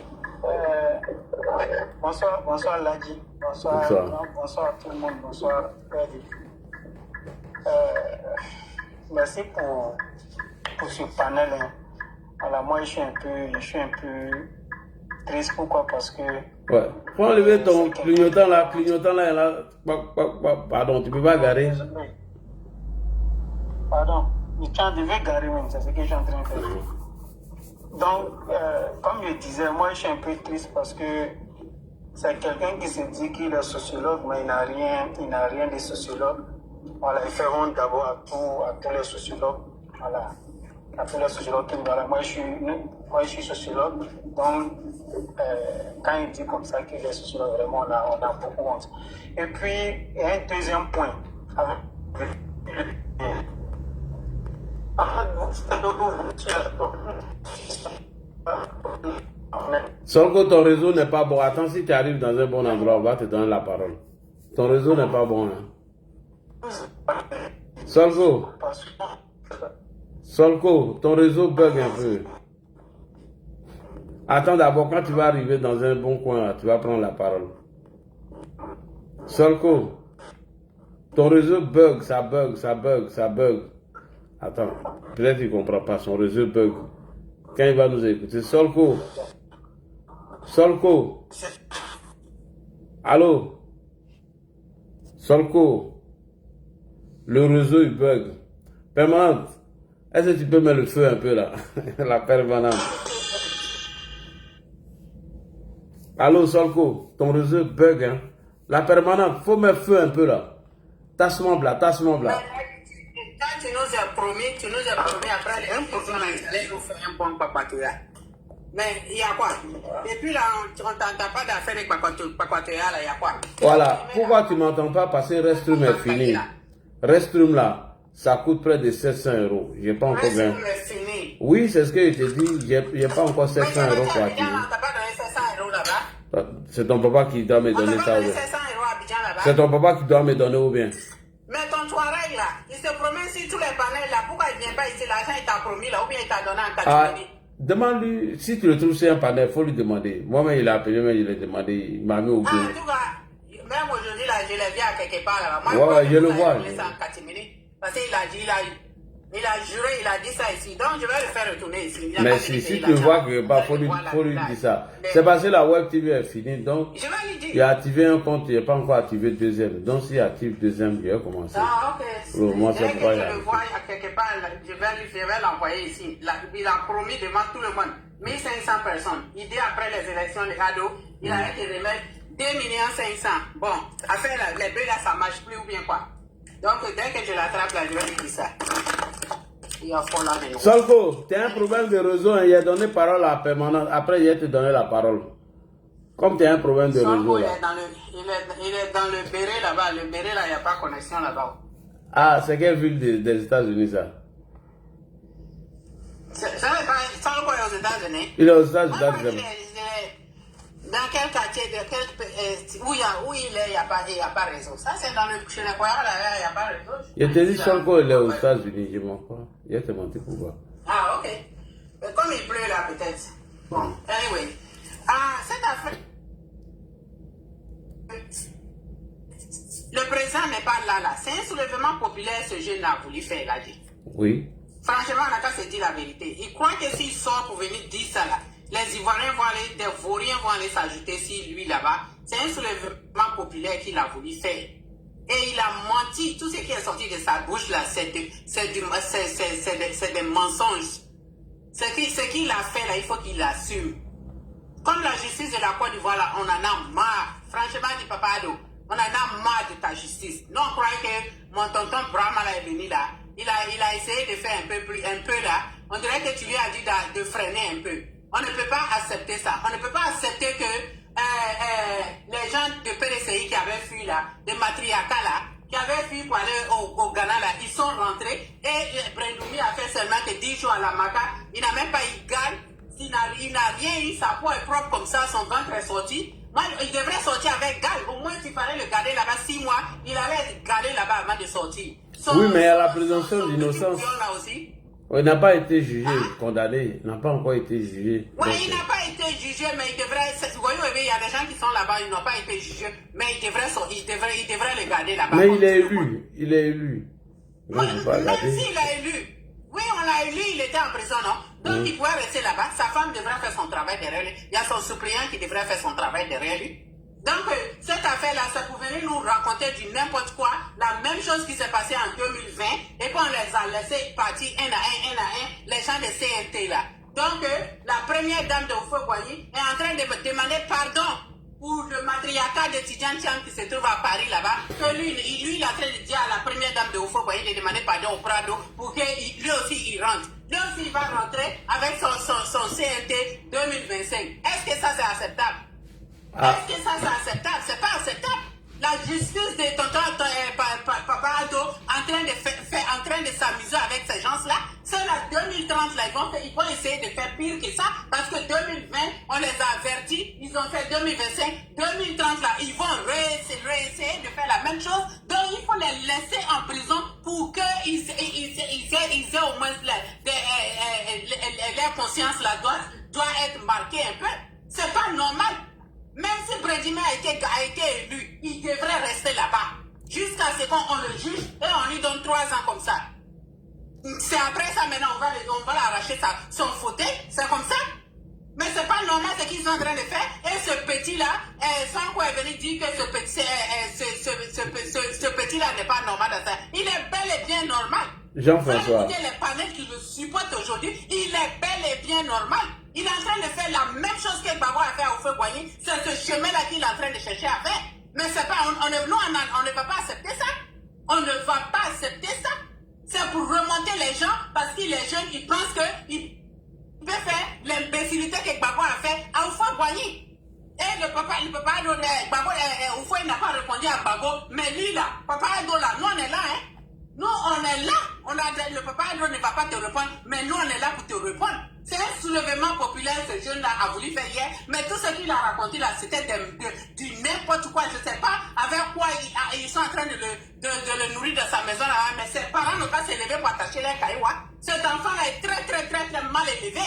Bonsoir Ladi, bonsoir tout le monde, bonsoir Freddy. Merci pour ce panel. Hein. Alors moi je suis un peu triste, pourquoi? Parce que... Ouais, faut enlever ton clignotant là, pardon, tu peux pas garer. Pardon, tu devais garer même, c'est ce que je suis en train de faire. Donc, comme je disais, moi je suis un peu triste parce que c'est quelqu'un qui se dit qu'il est sociologue, mais il n'a rien de sociologue. Voilà, ils feront d'abord à tous les sociologues. Voilà, à tous les sociologues. Voilà, moi je suis sociologue, donc quand il dit comme ça qu'il est sociologue, vraiment on a beaucoup honte. Et puis, il y a un deuxième point. Solko, ton réseau n'est pas bon. Attends, si tu arrives dans un bon endroit, on va te donner la parole. Ton réseau n'est pas bon. Hein. Solko, ton réseau bug un peu. Attends d'abord, quand tu vas arriver dans un bon coin, tu vas prendre la parole. Solko, ton réseau bug, ça bug. Attends, peut-être qu'il ne comprend pas, son réseau bug. Quand il va nous écouter, Solko, allô, Solko, le réseau il bug. Permanente, est-ce que tu peux mettre le feu un peu là? La permanente. Allô, Solko, ton réseau bug, hein? La permanente, faut mettre feu un peu là. Tasse-moi blanc. Quand tu nous as promis après les 1% là, il allait nous faire un bon papatoya. Mais il y a quoi? Et puis là, on ne t'entend pas d'affaire avec papatoya là, il y a quoi? Voilà, pourquoi tu ne m'entends pas? Parce que Restroom est fini. Restroom là, ça coûte près de 700 €. Je n'ai pas encore gagné. Oui, c'est ce que je te dis, je n'ai pas encore 700 € pour activer. C'est ton papa qui doit me donner ça ou bien? C'est ton papa qui doit me donner ou bien? Mais ton Touareg là, il se promène sur tous les panels là, pourquoi il ne vient pas ici? L'argent il t'a promis là, ou bien il t'a donné en catégorie? Demande-lui, si tu le trouves sur un panel, il faut lui demander. Moi-même il a appelé, mais il a demandé, il m'a mis au bout. En tout cas, même aujourd'hui là, je l'ai vu à quelque part là. Moi, ouais, je le vois. Parce qu'il a dit, il a juré, il a dit ça ici. Donc, je vais le faire retourner ici. Mais si tu vois que faut lui dire ça. C'est parce que la web TV est finie. Donc, je vais lui dire. Il a activé un compte, il n'a pas encore activé le deuxième. Donc, s'il active le deuxième, il va commencer. Ah, ok. Moi, c'est pourquoi je le vois à quelque part, je vais l'envoyer ici. Il a promis devant tout le monde 1500 personnes. Il dit après les élections, les cadeaux, il a été remettre 2 500 000. Bon, affaire les bœufs là, ça ne marche plus ou bien quoi. Donc, dès que je l'attrape là, je vais lui dire ça. Solko, tu as un problème de réseau, hein, il a donné parole à permanence. Après, il a te donné la parole. Comme tu as un problème de réseau là. Il est dans le béret là-bas. Le béret là, il n'y a pas de connexion là-bas. Ah, c'est quelle ville des États-Unis ça? Solko est aux États-Unis. Il est aux États-Unis. Dans quel quartier, où il est, il n'y a pas réseau. Ça, c'est dans chez les Koyara, là, il n'y a pas réseau. Je te dis Solko, il est aux États-Unis, je m'en crois. Il a te menti pourquoi. Ah, ok. Mais comme il pleut là, peut-être. Bon, anyway. Cette affaire. Le président n'est pas là. C'est un soulèvement populaire, ce jeune-là, voulu faire, il a dit. Oui. Franchement, on a qu'à se dire la vérité. Il croit que s'il sort pour venir dire ça là, les Ivoiriens vont aller, des Vauriens vont aller s'ajouter sur lui là-bas. C'est un soulèvement populaire qu'il a voulu faire. Et il a menti. Tout ce qui est sorti de sa bouche là, c'est des mensonges. Ce qu'il a fait là, il faut qu'il l'assume. Comme la justice de la Côte d'Ivoire là, on en a marre. Franchement, dit Papa Ado, on en a marre de ta justice. Nous, on croyait que mon tonton Brahma là est venu là. Il a essayé de faire un peu là. On dirait que tu lui as dit de freiner un peu. On ne peut pas accepter ça. On ne peut pas accepter que les gens de PDCI qui avaient fui là, de Matriaka là, qui avaient fui pour aller au Ghana là, ils sont rentrés et Brendoumi a fait seulement que 10 jours à la Maca. Il n'a même pas eu gagne. Il n'a rien eu. Sa peau est propre comme ça, son ventre est sorti. Moi, il devrait sortir avec Gal. Au moins, il fallait le garder là-bas 6 mois. Il allait garder là-bas avant de sortir. Oui, mais il y a la présomption d'innocence. Il n'a pas été jugé, condamné. Il n'a pas encore été jugé. Oui, il n'a pas été jugé, mais il devrait. Vous voyez, il y a des gens qui sont là-bas, ils n'ont pas été jugés, mais il devrait le garder là-bas. Mais il est élu. Il est élu. Même s'il a élu. Oui, on l'a élu, il était en prison, non? Donc il pouvait rester là-bas. Sa femme devrait faire son travail derrière lui. Il y a son suppléant qui devrait faire son travail derrière lui. Donc, cette affaire-là, ça pouvait nous raconter du n'importe quoi, la même chose qui s'est passée en 2020, et puis on les a laissés partir un à un, les gens de CNT là. Donc, la première dame de Oufo-Boigny est en train de me demander pardon pour le matriarcat de Tidjane Thiam qui se trouve à Paris là-bas, que lui, il est en train de dire à la première dame de Oufo-Boigny de demander pardon au Prado pour que lui aussi il rentre. Lui aussi il va rentrer avec son CNT 2025. Est-ce que ça c'est acceptable? Est-ce que ça c'est acceptable? C'est pas acceptable. la justice de tonton Papa Ado en train de s'amuser avec ces gens-là. C'est la 2030 là, ils vont essayer de faire pire que ça parce que 2020 on les a avertis, ils ont fait 2025, 2030 là, ils vont réessayer de faire la même chose. Donc il faut les laisser en prison pour qu'ils aient au moins leur conscience là doit être marquée un peu. C'est pas normal. Même si Bredime a été élu, il devrait rester là-bas. Jusqu'à ce qu'on le juge et on lui donne 3 ans comme ça. C'est après ça maintenant on va l'arracher son fauteuil, c'est comme ça. Mais c'est pas normal ce qu'ils sont en train de faire. Et ce petit-là, Sanko est venu dire que ce petit-là n'est pas normal dans ça. Il est bel et bien normal. Jean-François. Les panels qui le supportent aujourd'hui, il est bel et bien normal. Il est en train de faire la même chose que Babo a fait à Oufoué-Boigny. C'est ce chemin-là qu'il est en train de chercher à faire. Mais c'est pas, on ne va pas accepter ça. On ne va pas accepter ça. C'est pour remonter les gens parce qu'il est jeune, il pense qu'il peut faire l'imbécilité que Babo a fait à Oufoué-Boigny. Et le papa Babo, Oufoué n'a pas répondu à Babo. Mais lui là, Papa Ado là, nous on est là, hein. Nous, on est là. Le papa Ado ne va pas te répondre, mais nous, on est là pour te répondre. C'est un soulèvement populaire, ce jeune-là a voulu faire hier, mais tout ce qu'il a raconté là, c'était du n'importe quoi. Je ne sais pas avec quoi ils sont en train de le nourrir dans sa maison là, mais ses parents n'ont pas s'élever pour attacher les cailloux. Cet enfant-là est très mal élevé.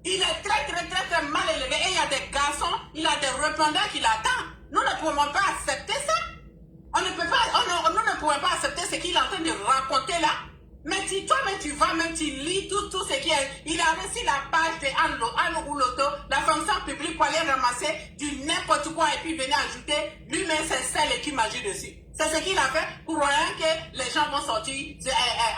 Il est très mal élevé. Et il y a des garçons, il a des répondants qui l'attendent. Nous ne pouvons pas accepter ça. On ne peut pas, nous ne pouvons pas accepter ce qu'il est en train de raconter là. Mais toi-même, tu vas, même tu lis tout ce qui est. Il a reçu la page de Anne Rouloto, la fonction publique pour aller ramasser du n'importe quoi et puis venir ajouter lui-même c'est celle qui m'agit dessus. C'est ce qu'il a fait pour rien que les gens vont sortir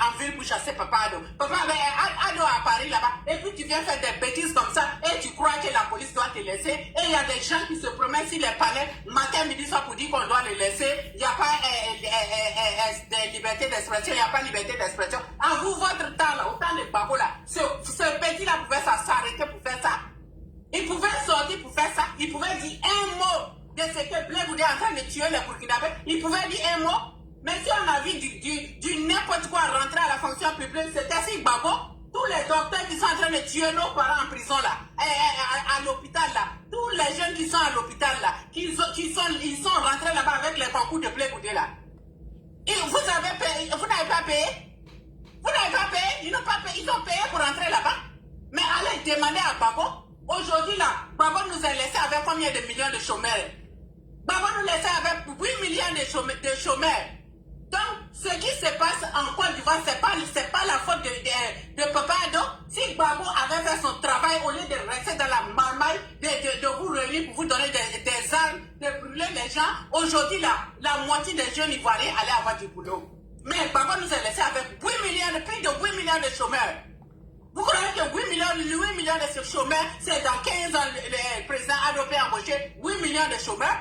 en ville pour chasser Papa Ado. Papa Ado à Paris là-bas, et puis tu viens faire des bêtises comme ça, et tu crois que la police doit te laisser, et il y a des gens qui se promènent sur les panels, matin, midi, soir pour dire qu'on doit les laisser, il n'y a pas de liberté d'expression, il n'y a pas de liberté d'expression. À vous, votre temps là, au temps de Babo là, ce petit là pouvait s'arrêter pour faire ça. Il pouvait sortir pour faire ça, il pouvait dire un mot de ce que Blé Boudé est en train de tuer les Burkinabés, il pouvait dire un mot. Mais si on a vu du n'importe quoi rentrer à la fonction publique, c'était si Babo, tous les docteurs qui sont en train de tuer nos parents en prison là, à l'hôpital là, tous les jeunes qui sont à l'hôpital là, ils sont rentrés là-bas avec les concours de Blé Boudé là. Et vous n'avez pas payé? Vous n'avez pas payé? Ils n'ont pas payé, ils ont payé pour rentrer là-bas. Mais allez demander à Babo. Aujourd'hui là, Babo nous a laissé avec combien de millions de chômeurs? Babo nous laissait avec 8 millions de chômeurs. Donc, ce qui se passe en Côte d'Ivoire, c'est pas la faute de Papa Ado. Si Babo avait fait son travail, au lieu de rester dans la marmaille, de vous réunir pour vous donner des armes, de brûler les gens, aujourd'hui, la moitié des jeunes Ivoiriens allaient avoir du boulot. Mais Babo nous a laissé avec plus de 8 millions de chômeurs. Vous croyez que 8 millions de chômeurs, c'est dans 15 ans, le président Ado peut embaucher 8 millions de chômeurs?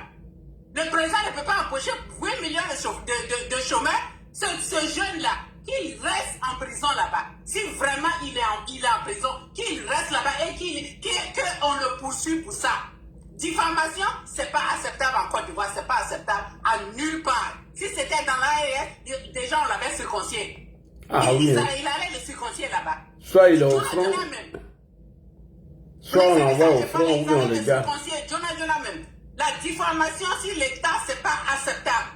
Le président ne peut pas embaucher 8 millions de chômeurs. Ce jeune-là, qu'il reste en prison là-bas. Si vraiment il est en prison, qu'il reste là-bas et qu'on le poursuit pour ça. Diffamation, c'est pas acceptable en Côte d'Ivoire, c'est pas acceptable à nulle part. Si c'était dans l'ARS, déjà on l'avait circoncié. Il allait le circoncier là-bas. Soit il est au front, soit on l'envoie au front ou on le garde. Jonah même. La diffamation sur l'État, c'est pas acceptable.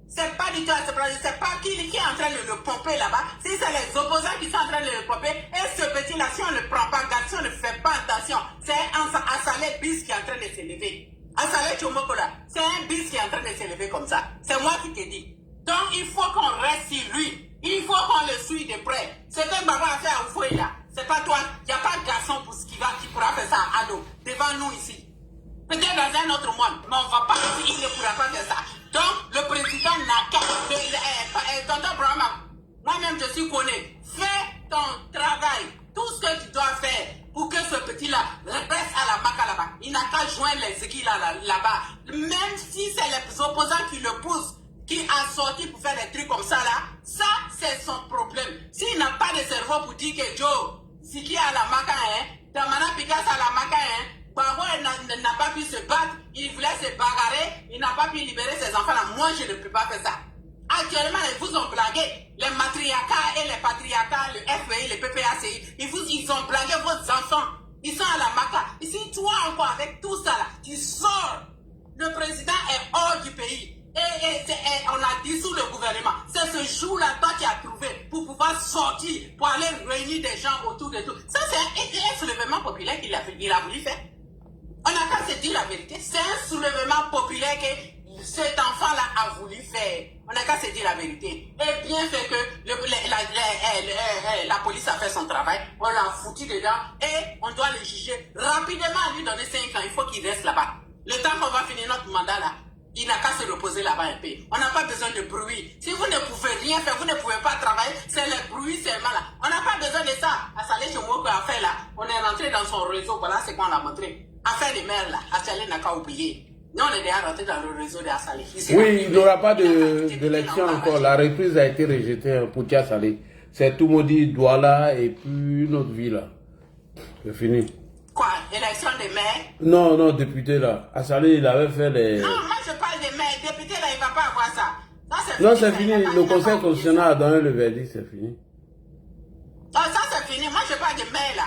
C'est pas du tout acceptable. C'est pas qui est en train de le pomper là-bas. Si c'est les opposants qui sont en train de le pomper, et ce petit-là, si on ne le prend pas garde, si on ne fait pas attention, c'est un Assalé bis qui est en train de s'élever. Assalé Chomokola, c'est un bis qui est en train de s'élever comme ça. C'est moi qui te dis. Donc il faut qu'on reste sur lui. Il faut qu'on le suive de près. C'est un Babo à faire au fouet là. C'est pas toi. Il n'y a pas de garçon qui pourra faire ça à Ado. Devant nous ici. Peut-être dans un autre monde, mais on ne va pas ici, il ne pourra pas faire ça. Donc, le président n'a qu'à... Tonton Brahma, moi-même je suis connu. Fais ton travail, tout ce que tu dois faire pour que ce petit-là reste à la Maca là-bas. Il n'a qu'à joindre les équipes là-bas. Même si c'est les opposants qui le poussent, qui a sorti pour faire des trucs comme ça là, ça c'est son problème. S'il n'a pas de cerveau pour dire que Joe, Ziki à la Maca, Damana Picasso à la Maca, Babo n'a pas pu se battre, il voulait se bagarrer, il n'a pas pu libérer ses enfants là. Moi, je ne peux pas faire ça. Actuellement, ils vous ont blagué. Les matriarcats et les patriarcats, le FPI, le PPACI, ils ont blagué vos enfants. Ils sont à la maca. Ici, toi encore, avec tout ça là, tu sors. Le président est hors du pays. Et on a dissous le gouvernement. C'est ce jour-là, toi qui as trouvé pour pouvoir sortir, pour aller réunir des gens autour de tout. Ça, c'est un soulèvement populaire qu'il a voulu faire. On n'a qu'à se dire la vérité. C'est un soulèvement populaire que cet enfant-là a voulu faire. On n'a qu'à se dire la vérité. Et bien fait que la police a fait son travail. On l'a foutu dedans et on doit le juger rapidement, lui donner 5 ans. Il faut qu'il reste là-bas. Le temps qu'on va finir notre mandat là, il n'a qu'à se reposer là-bas un peu. On n'a pas besoin de bruit. Si vous ne pouvez rien faire, vous ne pouvez pas travailler, c'est le bruit seulement là. On n'a pas besoin de ça. À Salé Chomoko a fait là, on est rentré dans son réseau, voilà ce qu'on a montré. Affaire des maires là, Salé n'a qu'à oublier. Nous on est déjà rentré dans le réseau de Salé. Oui, il n'y aura pas d'élection encore. La reprise a été rejetée pour Tia Salé. C'est tout maudit Douala et puis une autre ville là. C'est fini. Quoi? Élection des maires? Non, non, député là. À Salé, il avait fait les... Non, moi je parle des maires. Député là, il ne va pas avoir ça. Non, c'est fini. Le Conseil constitutionnel a donné le verdict, c'est fini. Ça c'est fini. Moi je parle des maires là.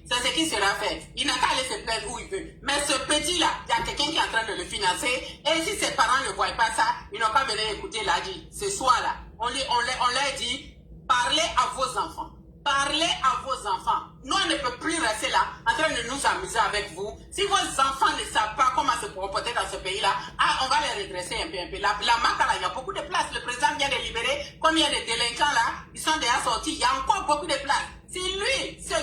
C'est ce qui sera fait. Il n'a qu'à aller se plaindre où il veut. Mais ce petit là, il y a quelqu'un qui est en train de le financer. Et si ses parents ne voient pas ça, ils n'ont pas venir écouter l'ADI. Ce soir là, on leur dit, parlez à vos enfants. Parlez à vos enfants. Nous, on ne peut plus rester là en train de nous amuser avec vous. Si vos enfants ne savent pas comment se comporter dans ce pays-là, on va les redresser un peu. La marque là, il y a beaucoup de place. Le président vient de libérer combien de délinquants là, ils sont déjà sortis. Il y a encore beaucoup de place. Si lui, ceux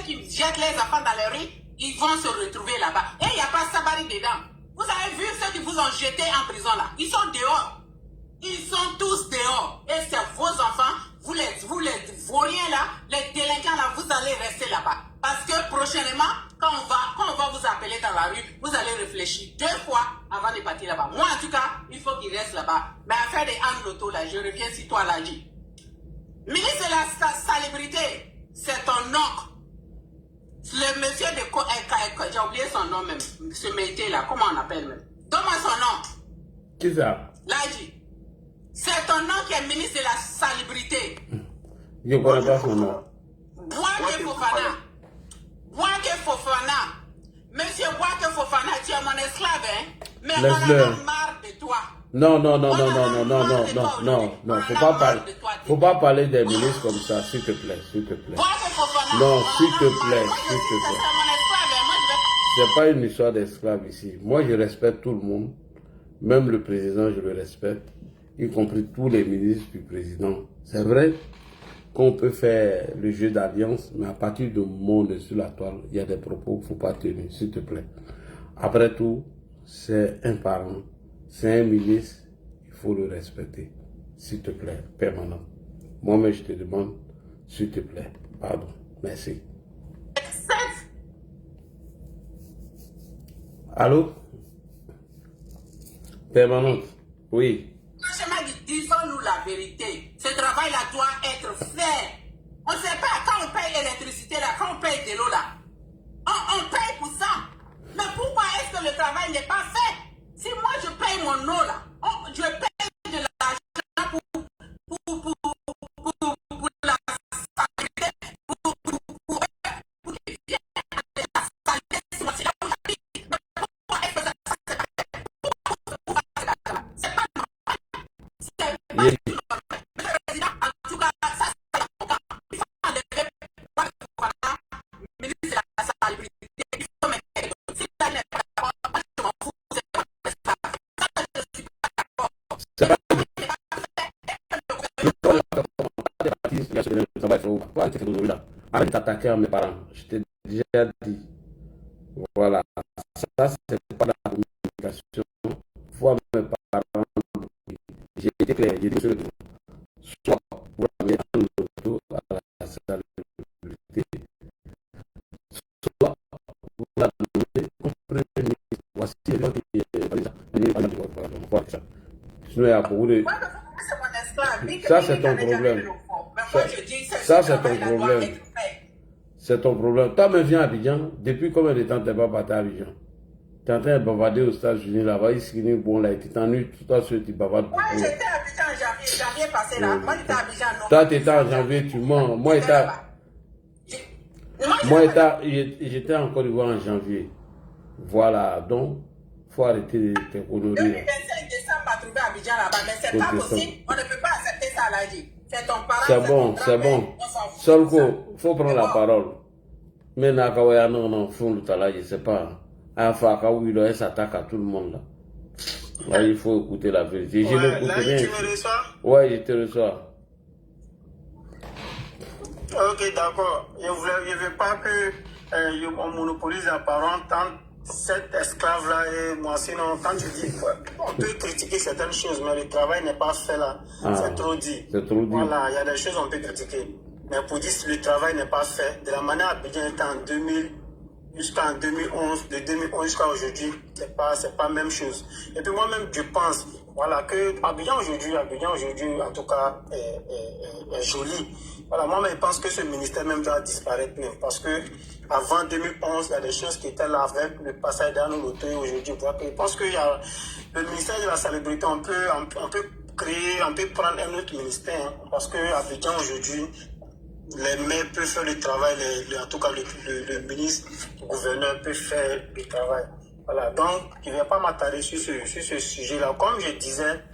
qui jettent les enfants dans les rues, ils vont se retrouver là-bas. Et il n'y a pas Sabari dedans. Vous avez vu ceux qui vous ont jeté en prison là. Ils sont dehors. Ils sont tous dehors. Et c'est vos enfants. Vous les vauriens là, les délinquants là, vous allez rester là-bas. Parce que prochainement, quand on va vous appeler dans la rue, vous allez réfléchir 2 fois avant de partir là-bas. Moi, en tout cas, il faut qu'il reste là-bas. Mais affaire des Anne Loto là, je reviens si toi l'as dit. Ministre de la salubrité, c'est ton oncle. Le monsieur de... J'ai oublié son nom même. Ce métier là, comment on appelle même? Donne-moi son nom. Qui ça? L'Aji. C'est ton nom qui est ministre de la salubrité. Je ne connais pas son nom. Bouake Fofana. Bouake Fofana. Monsieur Bouake Fofana, tu es mon esclave, hein? Mais on en a marre de toi. Non, faut pas parler des ministres comme ça, s'il te plaît, s'il te plaît. Non, s'il te plaît, s'il te plaît. C'est pas une histoire d'esclave ici. Moi, je respecte tout le monde. Même le président, je le respecte. Y compris tous les ministres du président. C'est vrai qu'on peut faire le jeu d'alliance, mais à partir du moment sur la toile, il y a des propos qu'il ne faut pas tenir, s'il te plaît. Après tout, c'est un parent, c'est un ministre, il faut le respecter, s'il te plaît, permanent. Moi-même, je te demande, s'il te plaît, pardon, merci. Allô? Permanente, oui. Disons-nous la vérité. Ce travail-là doit être fait. On ne sait pas quand on paye l'électricité, là, quand on paye de l'eau, là. On paye pour ça. Mais pourquoi est-ce que le travail n'est pas fait? Si moi je paye mon eau, là, je paye de l'argent pour la santé, pour Arrête d'attaquer à mes parents. Je t'ai déjà dit. Voilà. Ça, c'est pas la communication. Fois mes parents. J'ai été clair. J'ai dit soit vous l'avez en auto à la salubrité, soit vous l'avez comme premier ministre. Voici les gens qui sont sinon, il y a beaucoup de... Ça, c'est ton problème. Ça, c'est ton problème. c'est ton problème. Toi, même viens à Abidjan. Depuis combien de temps tu n'es pas parti à Abidjan? Tu es en train de bavarder aux États-Unis là-bas. Ils sont bon là. Tu t'ennuies. Toi, tu bavardes. Ouais, j'étais à Abidjan en janvier passé là. Moi, j'étais à Abidjan. Toi, tu étais en janvier, tu mens. Moi, j'étais en Côte d'Ivoire en janvier. Voilà. Donc, il faut arrêter tes conneries. Le 25 décembre, on va trouver Abidjan là-bas. Mais c'est pas possible. On ne peut pas accepter ça là. C'est ton parent. C'est bon, c'est bon. Solko, il faut prendre la parole. Mais Nakawaya, non, fond de là, je sais pas. Enfin, il s'attaque à tout le monde là. Là, il faut écouter la vérité. Je Ouais, n'écoute là, rien. tu me reçois? Ouais, je te reçois. Ok, d'accord. Je ne veux pas qu'on monopolise la parole tant cet esclave-là et moi. Sinon, quand tu dis, on peut critiquer certaines choses, mais le travail n'est pas fait là. C'est trop dit. C'est trop dit. Voilà, il y a des choses qu'on peut critiquer. Mais pour dire que le travail n'est pas fait, de la manière Abidjan était en 2000 jusqu'en 2011, de 2011 jusqu'à aujourd'hui, c'est pas la même chose. Et puis moi-même, je pense, voilà, que Abidjan aujourd'hui, en tout cas, est joli. Voilà, moi-même, je pense que ce ministère même doit disparaître même, parce que avant 2011, il y a des choses qui étaient là avec le passage d'Anno Loto aujourd'hui. Je pense qu'il y a le ministère de la salubrité, on peut créer, on peut prendre un autre ministère, hein, parce que Abidjan aujourd'hui, les maires peuvent faire le travail, en tout cas le ministre, le gouverneur peut faire le travail. Voilà, donc je ne vais pas m'attarder sur ce sujet-là. Comme je disais,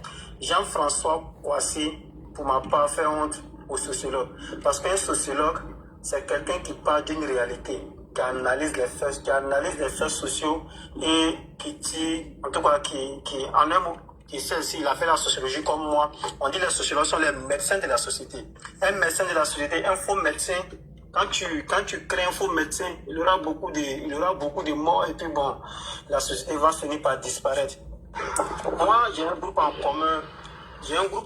Jean-François Kouassi, pour ma part, fait honte aux sociologues. Parce qu'un sociologue, c'est quelqu'un qui parle d'une réalité, qui analyse les faits sociaux et qui dit, en tout cas, qui en un mot, qui sait s'il a fait la sociologie comme moi. On dit que les sociologues sont les médecins de la société. Un médecin de la société, un faux médecin, quand tu crées un faux médecin, il aura beaucoup de morts et puis bon, la société va finir par disparaître. Moi, j'ai un groupe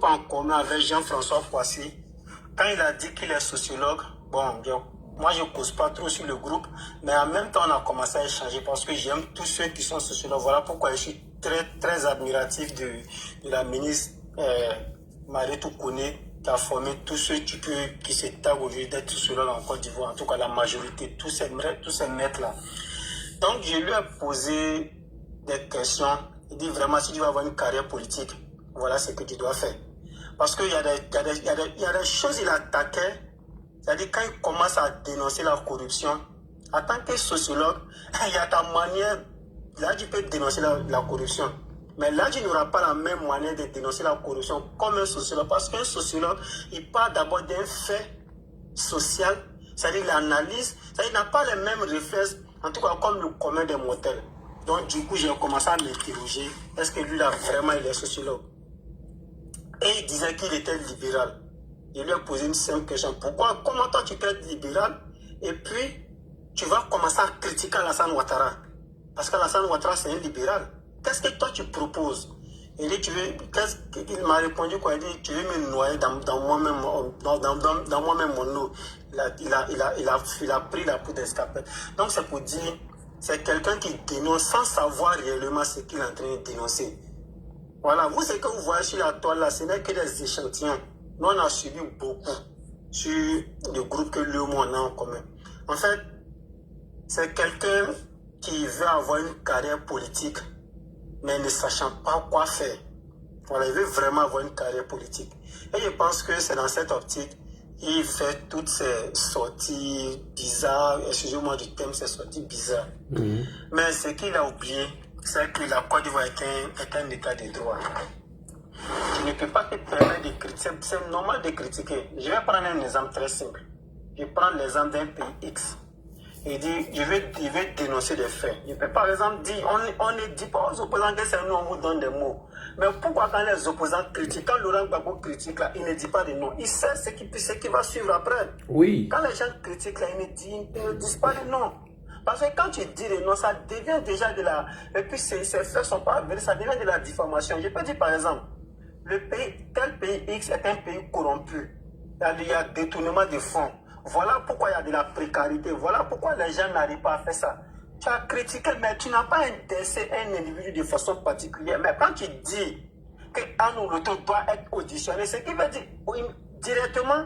en commun avec Jean-François Kouassi. Quand il a dit qu'il est sociologue, bon, moi je ne cause pas trop sur le groupe, mais en même temps on a commencé à échanger parce que j'aime tous ceux qui sont sociologues. Voilà pourquoi je suis très admiratif de la ministre Mariétou Koné, qui a formé tous ceux qui se taguent aujourd'hui d'être sociologues en Côte d'Ivoire, en tout cas la majorité, tous ces maîtres-là. Donc je lui ai posé des questions. Il dit vraiment, si tu veux avoir une carrière politique, voilà ce que tu dois faire. Parce qu'il y a des choses qu'il attaquait. C'est-à-dire quand il commence à dénoncer la corruption, en tant que sociologue, il y a ta manière, là tu peux dénoncer la corruption. Mais là tu n'auras pas la même manière de dénoncer la corruption comme un sociologue. Parce qu'un sociologue, il part d'abord d'un fait social, c'est-à-dire l'analyse, c'est-à-dire il n'a pas les mêmes réflexes, en tout cas comme le commun des mortels. Donc du coup j'ai commencé à m'interroger, est-ce que lui là vraiment il est sociologue? Et il disait qu'il était libéral. Je lui ai posé une simple question. Comment toi tu peux être libéral et puis tu vas commencer à critiquer Alassane Ouattara? Parce qu'Alassane Ouattara c'est un libéral. Qu'est-ce que toi tu proposes? Il dit, il m'a répondu quoi? Il dit, tu veux me noyer dans moi-même mon eau. Il a pris la poudre d'escapette. Donc c'est pour dire, c'est quelqu'un qui dénonce sans savoir réellement ce qu'il est en train de dénoncer. Voilà, vous, ce que vous voyez sur la toile là, ce n'est que des échantillons. Nous, on a suivi beaucoup sur le groupe que lui et moi on a en commun. En fait, c'est quelqu'un qui veut avoir une carrière politique, mais ne sachant pas quoi faire. Voilà, il veut vraiment avoir une carrière politique. Et je pense que c'est dans cette optique qu'il fait toutes ces sorties bizarres, excusez-moi du thème, ces sorties bizarres. Mais ce qu'il a oublié, c'est que la Côte d'Ivoire est un état de droit. Tu ne peux pas te permettre de critiquer, c'est normal de critiquer. Je vais prendre un exemple très simple. Je prends l'exemple d'un pays X. Il dit, je vais dénoncer des faits. Je peux par exemple dire, on ne dit pas aux opposants que c'est nous, on vous donne des mots. Mais pourquoi quand les opposants critiquent, quand Laurent Gbagbo critique là, il ne dit pas de nom. Il sait ce qui va suivre après. Oui. Quand les gens critiquent là, ils ne disent pas de nom. Parce que quand tu dis de nom, ça devient déjà de la... Et puis ces faits sont pas avérés, ça devient de la diffamation. Je peux dire par exemple, tel pays X est un pays corrompu. Il y a détournement de fonds. Voilà pourquoi il y a de la précarité. Voilà pourquoi les gens n'arrivent pas à faire ça. Tu as critiqué, mais tu n'as pas intéressé un individu de façon particulière. Mais quand tu dis que Anno Loto doit être auditionné, ce qui veut dire directement,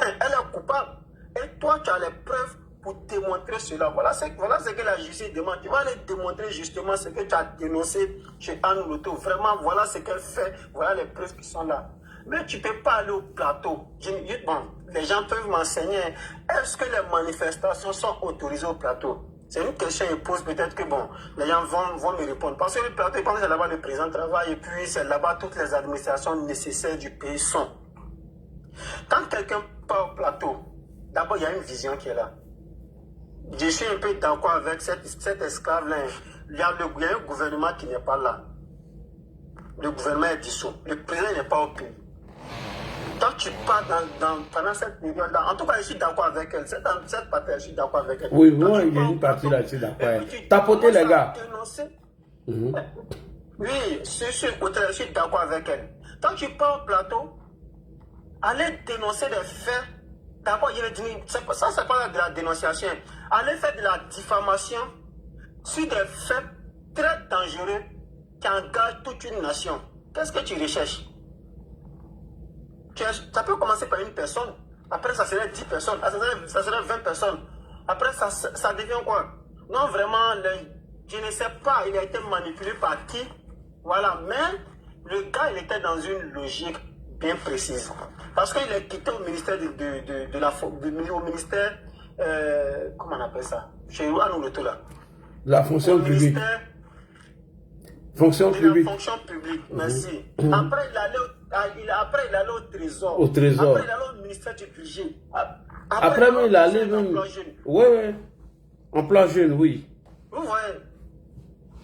elle est coupable. Et toi, tu as les preuves pour démontrer cela. Voilà ce que la justice demande. Tu vas aller démontrer justement ce que tu as dénoncé chez Anne Loto. Vraiment, voilà ce qu'elle fait. Voilà les preuves qui sont là. Mais tu ne peux pas aller au plateau. Bon, les gens peuvent m'enseigner. Est-ce que les manifestations sont autorisées au plateau? C'est une question qu'ils posent. Peut-être que bon, les gens vont me répondre. Parce que le plateau, je pense que c'est là-bas le président travaille et puis c'est là-bas toutes les administrations nécessaires du pays sont. Quand quelqu'un part au plateau, d'abord il y a une vision qui est là. Je suis un peu d'accord avec cet esclave-là. Il y a un gouvernement qui n'est pas là. Le gouvernement est dissous. Le président n'est pas au pays. Quand tu pars pendant cette période-là, en tout cas, je suis d'accord avec elle. Cette partie, je suis d'accord avec elle. Oui, moi, il y a une partie là, je suis d'accord. Tapotez les gars. Oui, je suis d'accord avec elle. Quand tu pars au plateau, aller dénoncer des faits, d'abord, ça, c'est pas de la dénonciation. Aller faire de la diffamation sur des faits très dangereux qui engagent toute une nation. Qu'est-ce que tu recherches? Ça peut commencer par une personne, après ça serait 10 personnes, ça serait 20 personnes. Après ça devient quoi? Non, vraiment, je ne sais pas, il a été manipulé par qui? Voilà, mais le gars, il était dans une logique bien précise. Parce qu'il est quitté au ministère au ministère, comment on appelle ça? Chez nous, le tout là. La fonction publique. Fonction publique. Fonction publique, merci. Après, il allait au trésor. Au trésor. Après, il allait au ministère du budget. Après même, il allait même. Oui, oui. En plan jeune, oui. Vous voyez.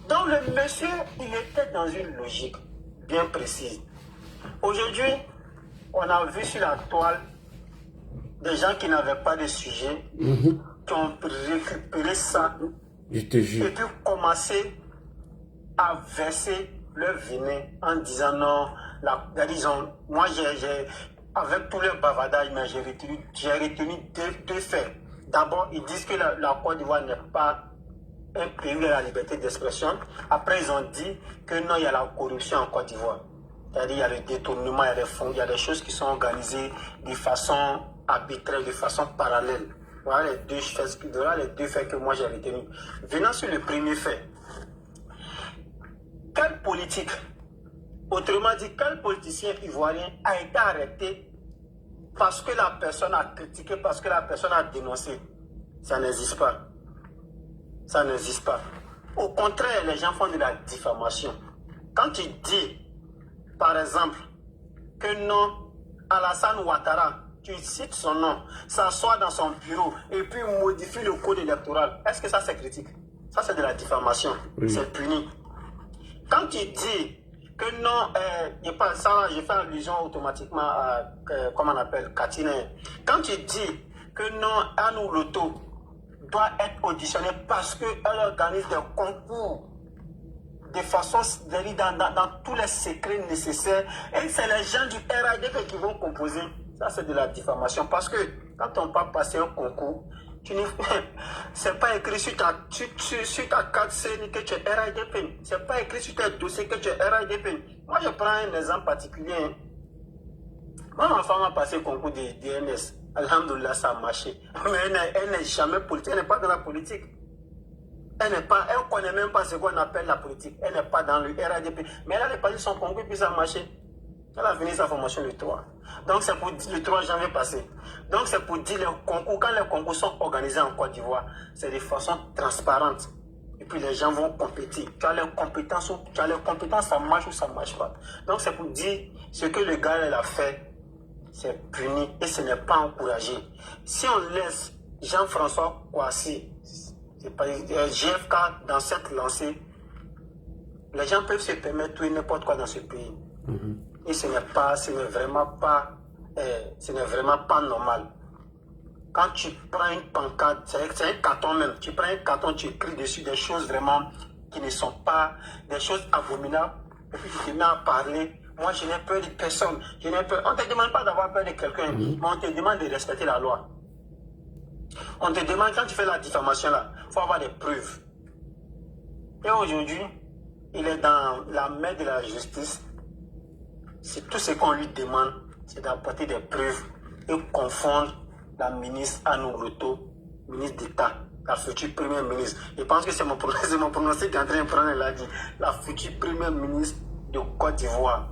Donc, le monsieur, il était dans une logique bien précise. Aujourd'hui, on a vu sur la toile des gens qui n'avaient pas de sujet, qui ont récupéré ça. Je te jure. Et puis commencer à verser leur vinaigre en disant non, disons, moi avec tous les bavardages, j'ai retenu deux faits. D'abord, ils disent que la Côte d'Ivoire n'est pas un pays de la liberté d'expression. Après, ils ont dit que non, il y a la corruption en Côte d'Ivoire. C'est-à-dire il y a le détournement, il y a des fonds, il y a des choses qui sont organisées de façon arbitraire, de façon parallèle. Voilà les deux faits que moi j'ai retenus. Venant sur le premier fait, quel politique, autrement dit, quel politicien ivoirien a été arrêté parce que la personne a critiqué, parce que la personne a dénoncé? Ça n'existe pas. Ça n'existe pas. Au contraire, les gens font de la diffamation. Quand tu dis, par exemple, que non, Alassane Ouattara, tu cites son nom, s'assoit dans son bureau et puis modifie le code électoral, est-ce que ça c'est critique? Ça c'est de la diffamation. Oui. C'est puni. Quand tu dis que non, je fais allusion automatiquement à, comment on appelle, Katine. Quand tu dis que non, Anne Loto doit être auditionnée parce qu'elle organise des concours de façon dans tous les secrets nécessaires, et c'est les gens du RADP qui vont composer, ça c'est de la diffamation. Parce que quand on part passer un concours, c'est pas écrit sur ta carte CNI que tu es RADP. C'est pas écrit sur tes dossiers que tu es RADP. Moi, je prends un exemple particulier. Moi, ma femme a passé le concours de DNS. Alhamdoulilah, ça a marché. Mais elle n'est jamais politique. Elle n'est pas dans la politique. Elle ne connaît même pas ce qu'on appelle la politique. Elle n'est pas dans le RADP. Mais elle a passé son concours puis ça a marché. Elle a fini sa formation le 3. Donc c'est pour le 3 janvier passé. Donc c'est pour dire les concours, quand les concours sont organisés en Côte d'Ivoire, c'est de façon transparente. Et puis les gens vont compétir. Tu as les compétences, ça marche ou ça ne marche pas. Donc c'est pour dire ce que le gars elle a fait, c'est puni et ce n'est pas encouragé. Si on laisse Jean-François Kouassi, GFK dans cette lancée, les gens peuvent se permettre tout et n'importe quoi dans ce pays. Et ce n'est vraiment pas normal. Quand tu prends une pancarte, c'est un carton même, tu prends un carton, tu écris dessus des choses vraiment qui ne sont pas des choses abominables, et puis tu te mets à parler. Moi, je n'ai peur de personne. On ne te demande pas d'avoir peur de quelqu'un, mais on te demande de respecter la loi. On te demande, quand tu fais la diffamation là, il faut avoir des preuves. Et aujourd'hui, il est dans la main de la justice. C'est tout ce qu'on lui demande, c'est d'apporter des preuves et confondre la ministre Anne Loto ministre d'État, la future première ministre. Je pense que c'est mon pronostic qui est en train de prendre là dit. La future première ministre de Côte d'Ivoire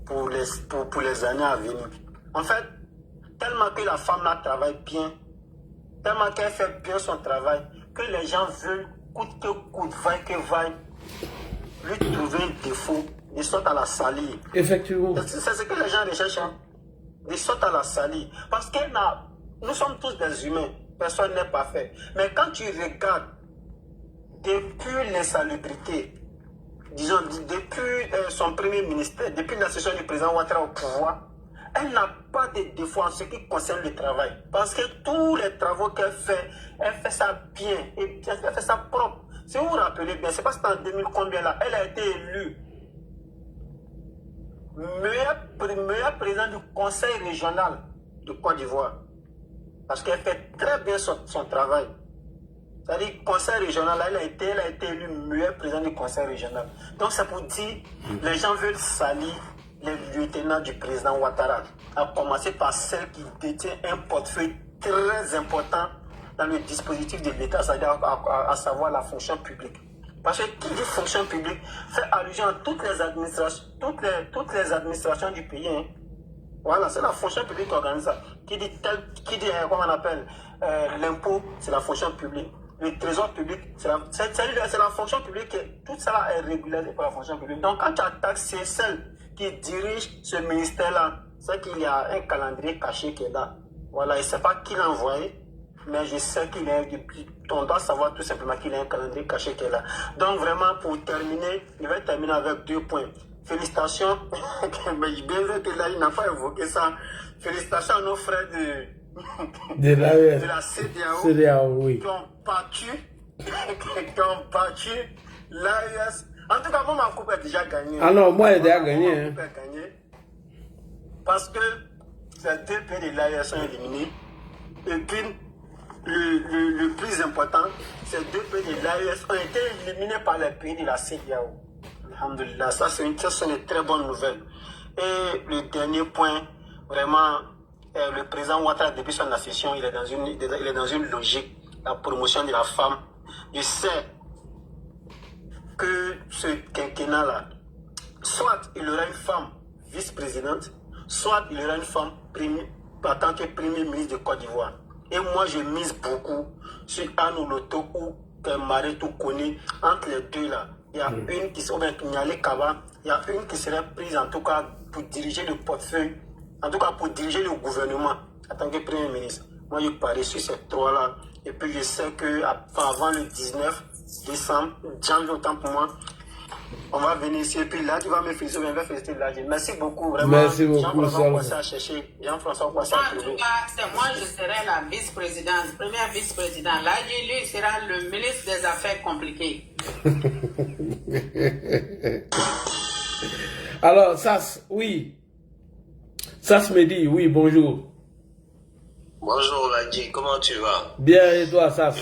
pour les années à venir. En fait, tellement que la femme là travaille bien, tellement qu'elle fait bien son travail, que les gens veulent, coûte que coûte, vaille que vaille, lui trouver un défaut, ils sortent à la salir. Effectivement. C'est ce que les gens recherchent. Hein? Ils sortent à la salir. Parce que nous sommes tous des humains. Personne n'est parfait. Mais quand tu regardes depuis l'insalubrité, disons, depuis son premier ministère, depuis la session du président Ouattara au pouvoir, elle n'a pas de défaut en ce qui concerne le travail. Parce que tous les travaux qu'elle fait ça bien, et elle fait ça propre. Si vous vous rappelez bien, c'est pas c'était en 2000 combien là, elle a été élue meilleure présidente du conseil régional de Côte d'Ivoire. Parce qu'elle fait très bien son travail. C'est-à-dire, conseil régional, elle a été élue meilleure présidente du conseil régional. Donc, c'est pour dire, les gens veulent salir les lieutenants du président Ouattara, à commencer par celle qui détient un portefeuille très important dans le dispositif de l'État, c'est-à-dire à savoir la fonction publique. Parce que qui dit fonction publique fait allusion à toutes les administrations du pays. Hein. Voilà, c'est la fonction publique qui organise ça. Qui dit comment on appelle, l'impôt, c'est la fonction publique. Le trésor public, c'est la fonction publique. Tout ça est régularisé par la fonction publique. Donc, quand tu attaques, c'est celle qui dirige ce ministère-là. C'est qu'il y a un calendrier caché qui est là. Voilà, je ne sais pas qui l'a envoyé, mais je sais qu'il est. On doit savoir tout simplement qu'il y a un calendrier caché qui est là. Donc, vraiment, pour terminer, je vais terminer avec 2 points. Félicitations. Mais bien vrai que là, il n'a pas évoqué ça. Félicitations à nos frères de la CEDEAO, oui. Qui ont battu l'AES. En tout cas, moi, ma coupe a déjà gagné. Ah non, moi, elle a déjà gagné. Hein. Parce que les 2 pays de l'AES sont éliminés. Et puis, le plus important, ces 2 pays de l'AES ont été éliminés par les pays de la CEDEAO. Alhamdulillah, ça c'est une très bonne nouvelle. Et le dernier point, vraiment, le président Ouattara, depuis son accession, il est dans une logique, la promotion de la femme. Je sais que ce quinquennat-là, soit il aura une femme vice-présidente, soit il aura une femme en tant que premier ministre de Côte d'Ivoire. Et moi, je mise beaucoup sur Anne Loto ou Marie Toukoni. Entre les deux là, il y a une qui serait Nyale Kaba, il y a une qui serait prise en tout cas pour diriger le portefeuille, en tout cas pour diriger le gouvernement en tant que premier ministre. Moi, je parie sur ces 3 là. Et puis je sais que avant le 19 décembre, janvier autant pour moi, on va venir ici et puis là tu vas me féliciter, on va féliciter là. Merci beaucoup, vraiment. Merci beaucoup, Jean-François Kouassi à chercher. Jean-François Kouassi à trouver. En tout cas, c'est moi, je serai la vice-présidente, première vice-présidente. Là, lui sera le ministre des Affaires compliquées. Alors, Sas, oui. Sas me dit, oui, bonjour. Bonjour Ladji, comment tu vas? Bien, et toi, Sas?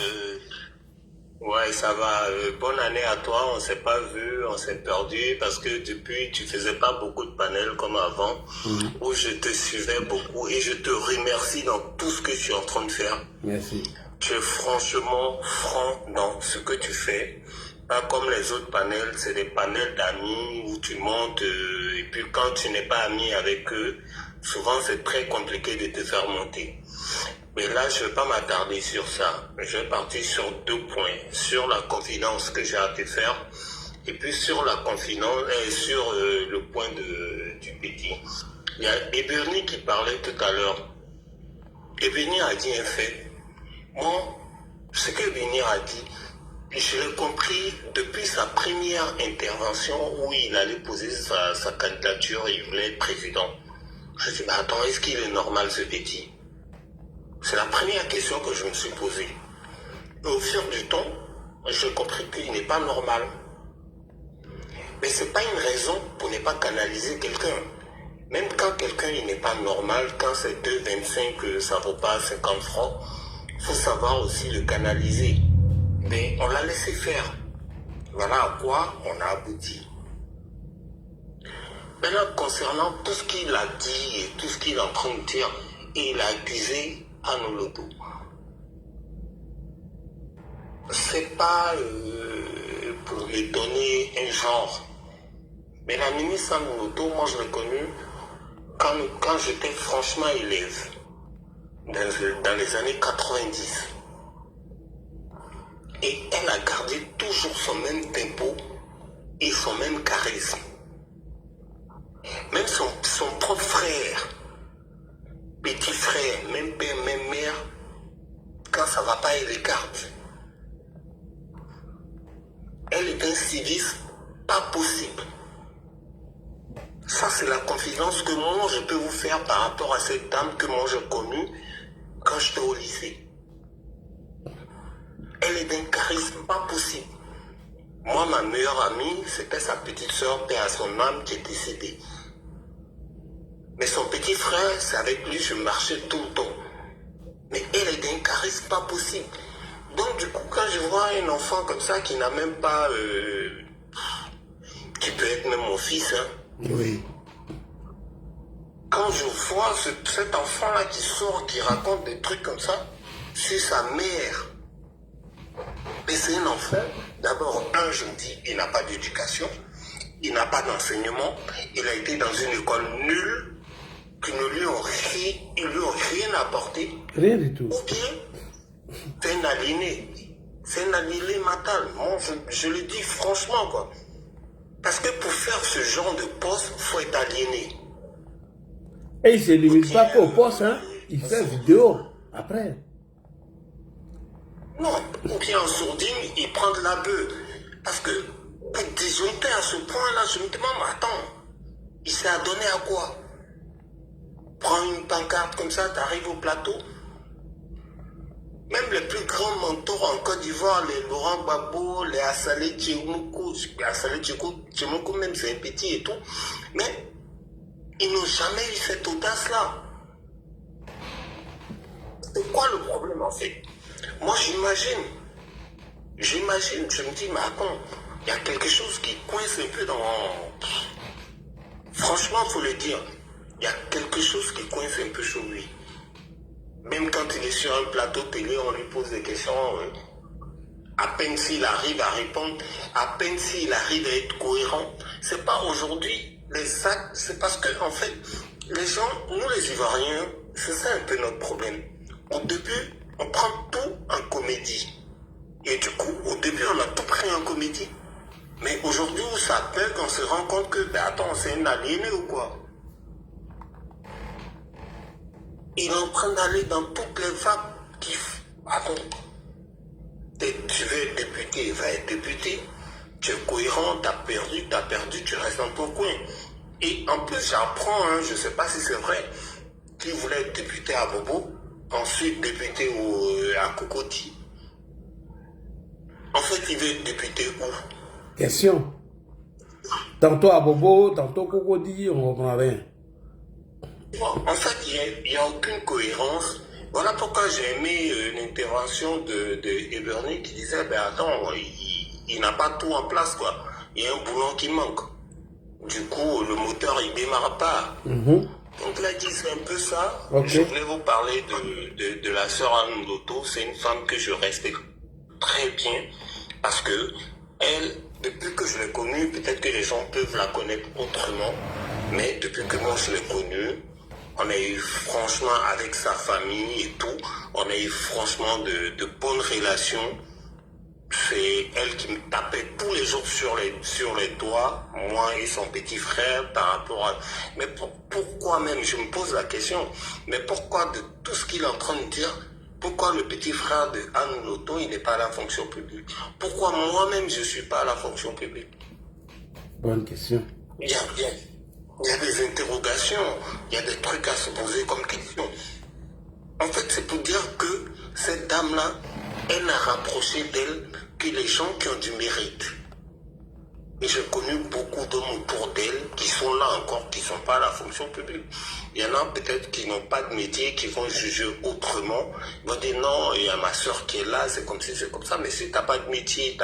Ouais, ça va. Bonne année à toi. On s'est pas vu, on s'est perdu parce que depuis, tu faisais pas beaucoup de panels comme avant, où je te suivais beaucoup et je te remercie dans tout ce que tu es en train de faire. Merci. Tu es franchement franc dans ce que tu fais. Pas comme les autres panels, c'est des panels d'amis où tu montes et puis quand tu n'es pas ami avec eux, souvent c'est très compliqué de te faire monter. Mais là, je ne vais pas m'attarder sur ça. Je vais partir sur 2 points. Sur la confidence que j'ai à te faire et puis sur la confidence et sur le point du petit. Il y a Eberni qui parlait tout à l'heure. Eberni a dit un fait. Moi, ce que Eberni a dit, je l'ai compris depuis sa première intervention où il allait poser sa candidature et il voulait être président. Je me dis, mais attends, est-ce qu'il est normal ce petit? C'est la première question que je me suis posée. Et au fur du temps, j'ai compris qu'il n'est pas normal. Mais ce n'est pas une raison pour ne pas canaliser quelqu'un. Même quand quelqu'un n'est pas normal, quand c'est 2,25, ça ne vaut pas 50 francs, il faut savoir aussi le canaliser. Mais on l'a laissé faire. Voilà à quoi on a abouti. Maintenant, concernant tout ce qu'il a dit et tout ce qu'il est en train de dire, il a accusé Anne Loto. c'est pas pour lui donner un genre. Mais la ministre Anne Loto, moi je l'ai connue quand j'étais franchement élève, dans les années 90. Et elle a gardé toujours son même tempo et son même charisme. Même son propre frère, petit frère, même père, même mère, quand ça va pas, elle regarde. Elle est un civisme pas possible. Ça, c'est la confidence que moi, je peux vous faire par rapport à cette dame que moi, j'ai connue quand j'étais au lycée. Elle est d'un charisme pas possible. Moi, ma meilleure amie, c'était sa petite soeur, paix à son âme, qui est décédée. Mais son petit frère, c'est avec lui que je marchais tout le temps. Mais elle est d'un charisme pas possible. Donc, du coup, quand je vois un enfant comme ça qui n'a même pas... qui peut être même mon fils, hein. Oui. Quand je vois cet enfant-là qui sort, qui raconte des trucs comme ça, c'est sa mère. Mais c'est un enfant, d'abord, je me dis, il n'a pas d'éducation, il n'a pas d'enseignement, il a été dans une école nulle, qui ne lui ont rien apporté. Rien du tout. Ou bien, c'est un aliéné. C'est un aliéné mental. Moi, je le dis franchement, quoi. Parce que pour faire ce genre de poste, il faut être aliéné. Et il ne se limite pas qu'au poste, hein. Il fait vidéo après. Non, ou bien en sourdine, il prend de la bœuf. Parce que pour disjoncter à ce point-là, je me demande, mais attends, il s'est adonné à quoi? Prends une pancarte comme ça, tu arrives au plateau. Même les plus grands mentors en Côte d'Ivoire, les Laurent Gbagbo, les Assalé Tchemoukou, même c'est un petit et tout, mais ils n'ont jamais eu cette audace-là. C'est quoi le problème en fait? Moi j'imagine, je me dis, mais attends, il y a quelque chose qui coince un peu dans... Franchement, il faut le dire, il y a quelque chose qui coince un peu sur lui. Même quand il est sur un plateau télé, on lui pose des questions, à peine s'il arrive à répondre, à peine s'il arrive à être cohérent. C'est pas aujourd'hui les actes, c'est parce que en fait, les gens, nous les Ivoiriens, c'est ça un peu notre problème. Au début, on prend tout en comédie. Et du coup, au début, on a tout pris en comédie. Mais aujourd'hui, où ça bug, on se rend compte que, ben attends, c'est un aliéné ou quoi? Il est en train d'aller dans toutes les vagues qui... Attends, tu veux être député, va être député. Tu es cohérent, t'as perdu, tu restes dans ton coin. Et en plus, j'apprends, hein, je ne sais pas si c'est vrai, qu'il voulait être député à Bobo, ensuite député à Cocody. En fait, il veut être député où? Question. Tantôt à Bobo, tantôt Cocody, on ne comprend rien. En fait, il n'y a aucune cohérence. Voilà pourquoi j'ai aimé l'intervention de Eberny qui disait, ben attends, il n'a pas tout en place, quoi. Il y a un boulon qui manque. Du coup, le moteur, il ne démarre pas. Donc là, c'est un peu ça. Okay. Je voulais vous parler de la sœur Anne Loto. C'est une femme que je respecte très bien parce que elle, depuis que je l'ai connue, peut-être que les gens peuvent la connaître autrement, mais depuis que moi je l'ai connue, on a eu franchement avec sa famille et tout, on a eu franchement de bonnes relations. C'est elle qui me tapait tous les jours sur les doigts, moi et son petit frère par rapport à... Mais pourquoi même, je me pose la question, mais pourquoi de tout ce qu'il est en train de dire, pourquoi le petit frère de Anne Loto, il n'est pas à la fonction publique? Pourquoi moi-même je ne suis pas à la fonction publique? Bonne question. Il y a des interrogations, il y a des trucs à se poser comme question. En fait, c'est pour dire que cette dame-là, elle n'a rapproché d'elle que les gens qui ont du mérite. Et j'ai connu beaucoup d'hommes autour d'elle qui sont là encore, qui ne sont pas à la fonction publique. Il y en a peut-être qui n'ont pas de métier, qui vont juger autrement. Ils vont dire non, il y a ma soeur qui est là, c'est comme si c'est comme ça, mais si tu n'as pas de métier,